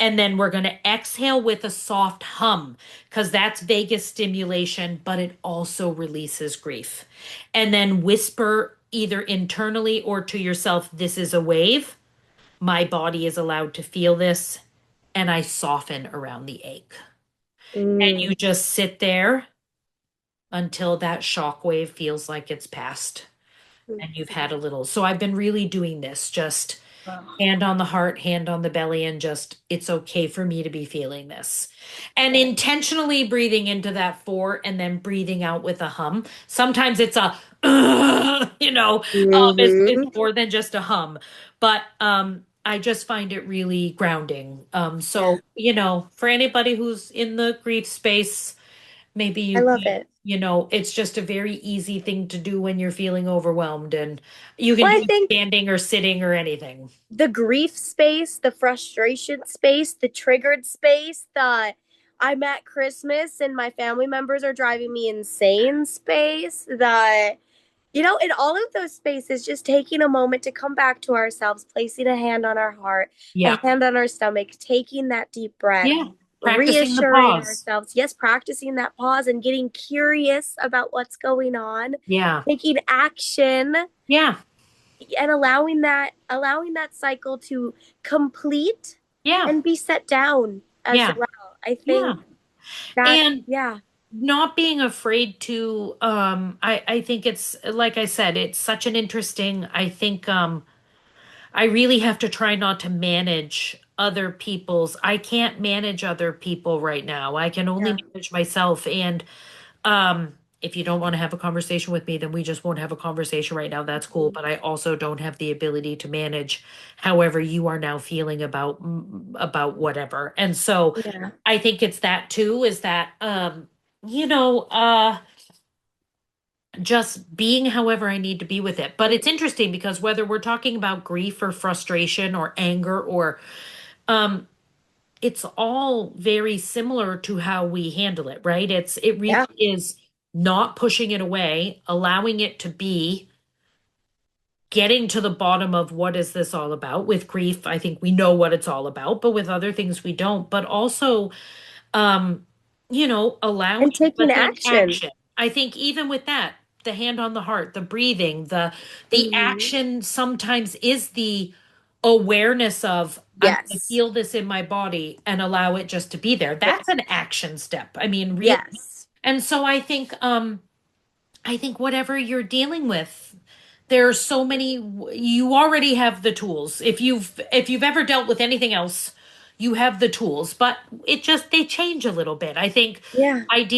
And then we're going to exhale with a soft hum because that's vagus stimulation, but it also releases grief. And then whisper either internally or to yourself, this is a wave. My body is allowed to feel this. And I soften around the ache. And you Mm. just sit there until that shock wave feels like it's passed and you've had a little. So I've been really doing this just Wow. hand on the heart, hand on the belly, and just it's okay for me to be feeling this. And intentionally breathing into that four and then breathing out with a hum. Sometimes it's a, it's Mm-hmm. more than just a hum. But I just find it really grounding. Yeah. For anybody who's in the grief space, maybe I you love could, it. it's just a very easy thing to do when you're feeling overwhelmed, and you can Well, do I it think standing or sitting or anything. the grief space, the frustration space, the triggered space, the I'm at Christmas and my family members are driving me insane space, the In all of those spaces, just taking a moment to come back to ourselves, placing a hand on our heart, a Yeah. hand on our stomach, taking that deep breath, Yeah. Practicing the reassuring pause. ourselves. Yes, practicing that pause and getting curious about what's going on, Yeah. taking action Yeah. and allowing that cycle to complete Yeah. and be set down as Yeah. well. I Yeah. think that, And yeah, not being afraid to I think it's like I said, it's such an interesting I think I really have to try not to manage other people's. I can't manage other people right now. I can only yeah, manage myself. And if you don't want to have a conversation with me, then we just won't have a conversation right now. That's cool. mhm, But I also don't have the ability to manage however you are now feeling about whatever. And so yeah, I think it's that too, is that you know, just being however I need to be with it. But it's interesting because whether we're talking about grief or frustration or anger or um it's all very similar to how we handle it, right? It really yeah, is not pushing it away, allowing it to be, getting to the bottom of what is this all about. With grief, I think we know what it's all about, but with other things we don't. But also um allowing and taking but then action. action. I think even with that, the hand on the heart, the breathing, the Mhm. action sometimes is the awareness of I'm going to Yes, feel this in my body and allow it just to be there. yeah, That's an action step. I mean, really. yes, And so I think whatever you're dealing with, there are so many, you already have the tools. If you've ever dealt with anything else, you have the tools, but it just they change a little bit. I think yeah. Giving I've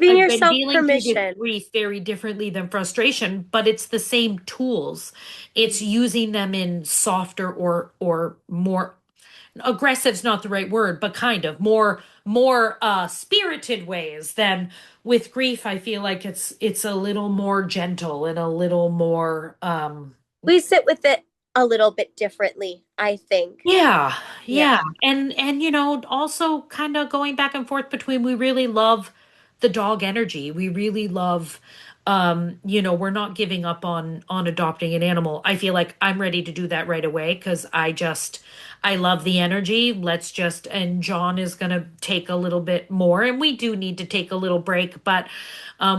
been yourself dealing through with permission. grief very differently than frustration, but it's the same tools. It's using them in softer or more aggressive's not the right word, but kind of more spirited ways than with grief. I feel like it's a little more gentle and a little more We sit with it a little bit differently, I think. yeah, yeah. Yeah. And also kind of going back and forth between we really love the dog energy. We really love we're not giving up on adopting an animal. I feel like I'm ready to do that right away because I love the energy. Let's just and John is going to take a little bit more and we do need to take a little break, but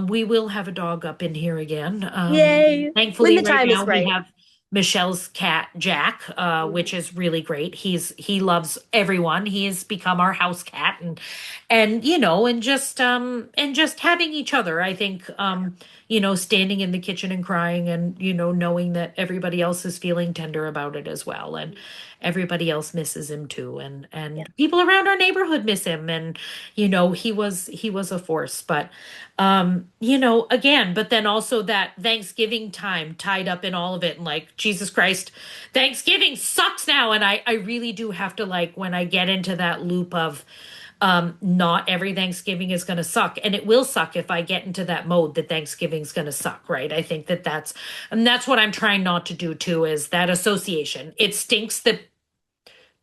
we will have a dog up in here again. Yay. When Thankfully the right time now is we right. have Michelle's cat Jack, which is really great. He loves everyone. He has become our house cat, and just having each other. I think standing in the kitchen and crying, and knowing that everybody else is feeling tender about it as well, and everybody else misses him too, Yeah. and people around our neighborhood miss him, and he was a force, but again, but then also that Thanksgiving time tied up in all of it and like, Jesus Christ, Thanksgiving sucks now. And I really do have to like, when I get into that loop of, not every Thanksgiving is going to suck. And it will suck if I get into that mode that Thanksgiving's going to suck, right? I think and that's what I'm trying not to do too, is that association. It stinks that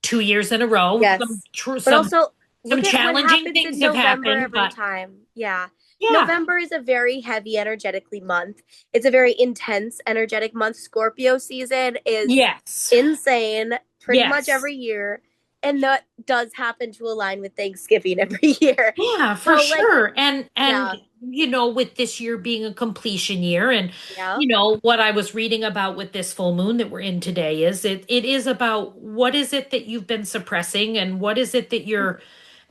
2 years in a row, some, Yes. tr- But some, also, some look at what challenging happens in things have November happened, every but time. Yeah. yeah, November is a very heavy energetically month. It's a very intense energetic month. Scorpio season is yes. insane pretty much Yes. every year. And that does happen to align with Thanksgiving every year. Yeah, for So, like, sure. And yeah, with this year being a completion year and yeah, what I was reading about with this full moon that we're in today is it is about what is it that you've been suppressing and what is it that you're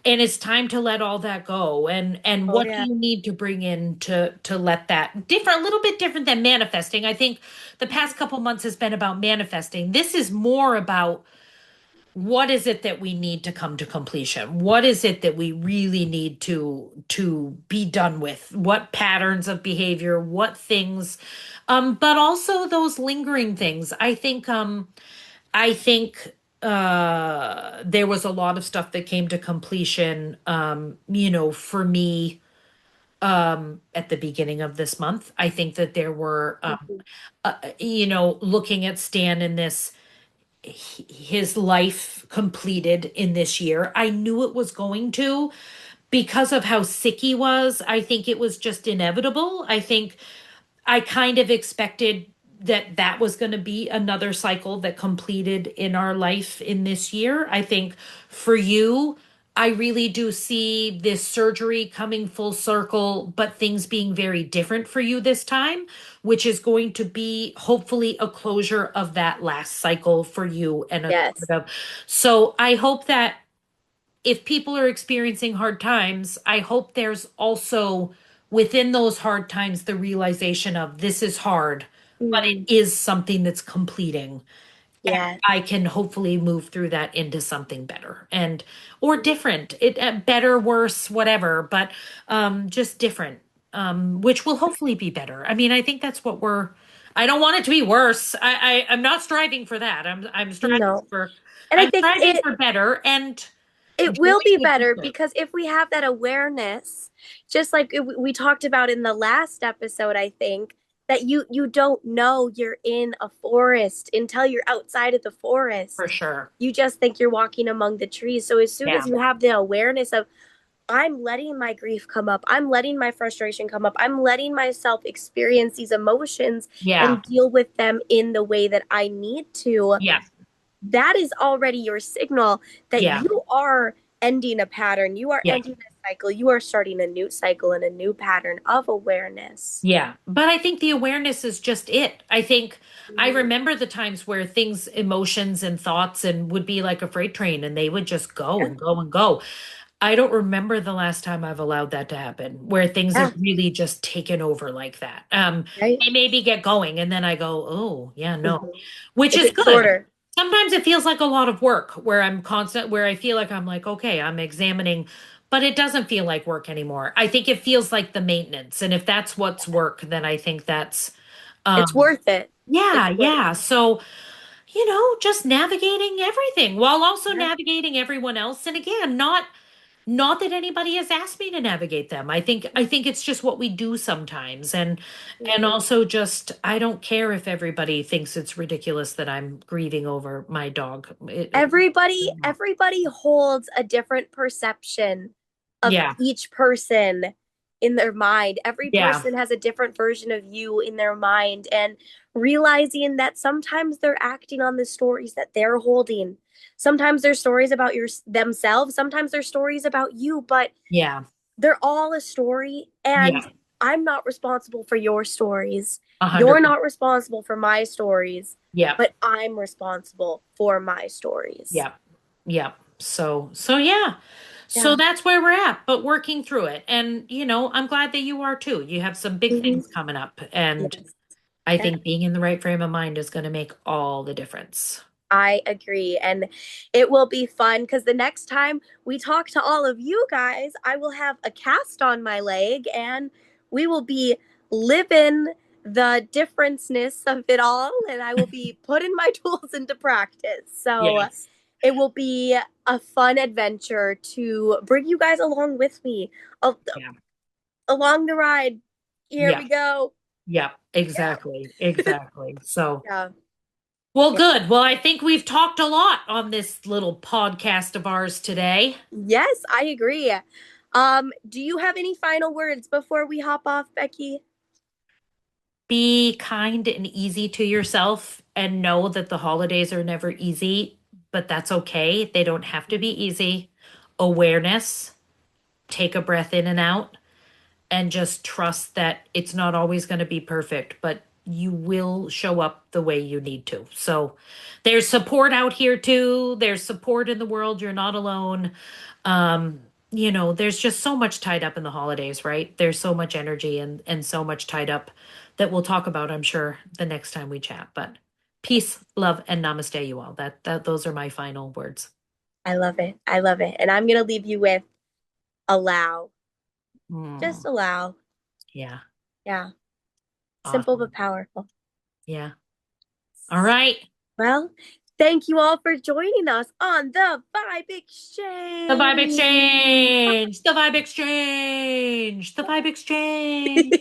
and it's time to let all that go and oh, what do yeah, you need to bring in to let that different a little bit different than manifesting. I think the past couple months has been about manifesting. This is more about what is it that we need to come to completion? What is it that we really need to be done with? What patterns of behavior, what things, but also those lingering things. I think there was a lot of stuff that came to completion, for me at the beginning of this month. I think that there were mhm, looking at Stan in this his life completed in this year. I knew it was going to because of how sick he was. I think it was just inevitable. I think I kind of expected that that was going to be another cycle that completed in our life in this year. I think for you, I really do see this surgery coming full circle, but things being very different for you this time, which is going to be hopefully a closure of that last cycle for you and a Yes. sort of. So I hope that if people are experiencing hard times, I hope there's also within those hard times the realization of this is hard, but it Mhm. is something that's completing. And Yes. I can hopefully move through that into something better and or different. It better, worse, whatever, but just different. Which will hopefully be better. I mean, I think that's what we're I don't want it to be worse. I'm not striving for that. No. And I I'm think striving for better and it joy will be would be better good. because if we have that awareness, just like we talked about in the last episode, I think that you don't know you're in a forest until you're outside of the For forest. sure. You just think you're walking among the trees. So as soon as Yeah. you have the awareness of I'm letting my grief come up, I'm letting my frustration come up, I'm letting myself experience these emotions Yeah. and deal with them in the way that I need to, Yeah. that is already your signal that Yeah. you are ending a pattern, you are Yeah. ending a cycle, you are starting a new cycle and a new pattern of awareness. Yeah. But I think the awareness is just it. I think I Mhm. remember the times where things, emotions and thoughts and would be like a freight train and they would just go Yeah, and go and go. I don't remember the last time I've allowed that to happen, where things have yeah, really just taken over like that. right. They maybe get going and then I go, oh, yeah, no, Mhm. which It is gets good. shorter. Sometimes it feels like a lot of work where where I feel like I'm like, okay, I'm examining, but it doesn't feel like work anymore. I think it feels like the maintenance. And if that's what's work, then I think that's, It's um, worth it. It's yeah, worth yeah. So, just navigating everything while also it. Yeah. navigating everyone else. And again, not that anybody has asked me to navigate them. I think it's just what we do sometimes. And Mhm. also just I don't care if everybody thinks it's ridiculous that I'm grieving over my dog. Everybody holds a different perception of Yeah. each person in their mind. Every Yeah. person has a different version of you in their mind, and realizing that sometimes they're acting on the stories that they're holding. Sometimes they're stories about themselves, sometimes they're stories about you, but Yeah. they're all a story, and Yeah. I'm not responsible for your stories. A You're hundred. not responsible for my stories, Yeah. but I'm responsible for my stories. Yeah. Yeah. So yeah. So Yeah. that's where we're at, but working through it. And I'm glad that you are too. You have some big Mhm. things coming up. And Yes. I Yeah. think being in the right frame of mind is going to make all the difference. I agree. And it will be fun because the next time we talk to all of you guys, I will have a cast on my leg and we will be living the differenceness of it all. And I will be putting my tools into practice. So Yes. it will be a fun adventure to bring you guys along with me Yeah. along the ride. Here Yeah. we go. Yeah. Yeah. Exactly. Exactly. So, Yeah. well, Yeah. good. Well, I think we've talked a lot on this little podcast of ours today. Yes, I agree. Do you have any final words before we hop off, Becky? Be kind and easy to yourself and know that the holidays are never easy, but that's okay. They don't have to be easy. Awareness, take a breath in and out, and just trust that it's not always going to be perfect, but you will show up the way you need to. So there's support out here too. There's support in the world. You're not alone. There's just so much tied up in the holidays, right? There's so much energy and so much tied up that we'll talk about, I'm sure, the next time we chat. But peace, love, and namaste, you all. That those are my final words. I love it. I love it. And I'm going to leave you with allow. Just Mm, allow. yeah, Yeah. Simple but awesome. powerful. Yeah. All right. Well, thank you all for joining us on the Vibe The vibe Exchange. exchange. The vibe exchange. The vibe exchange.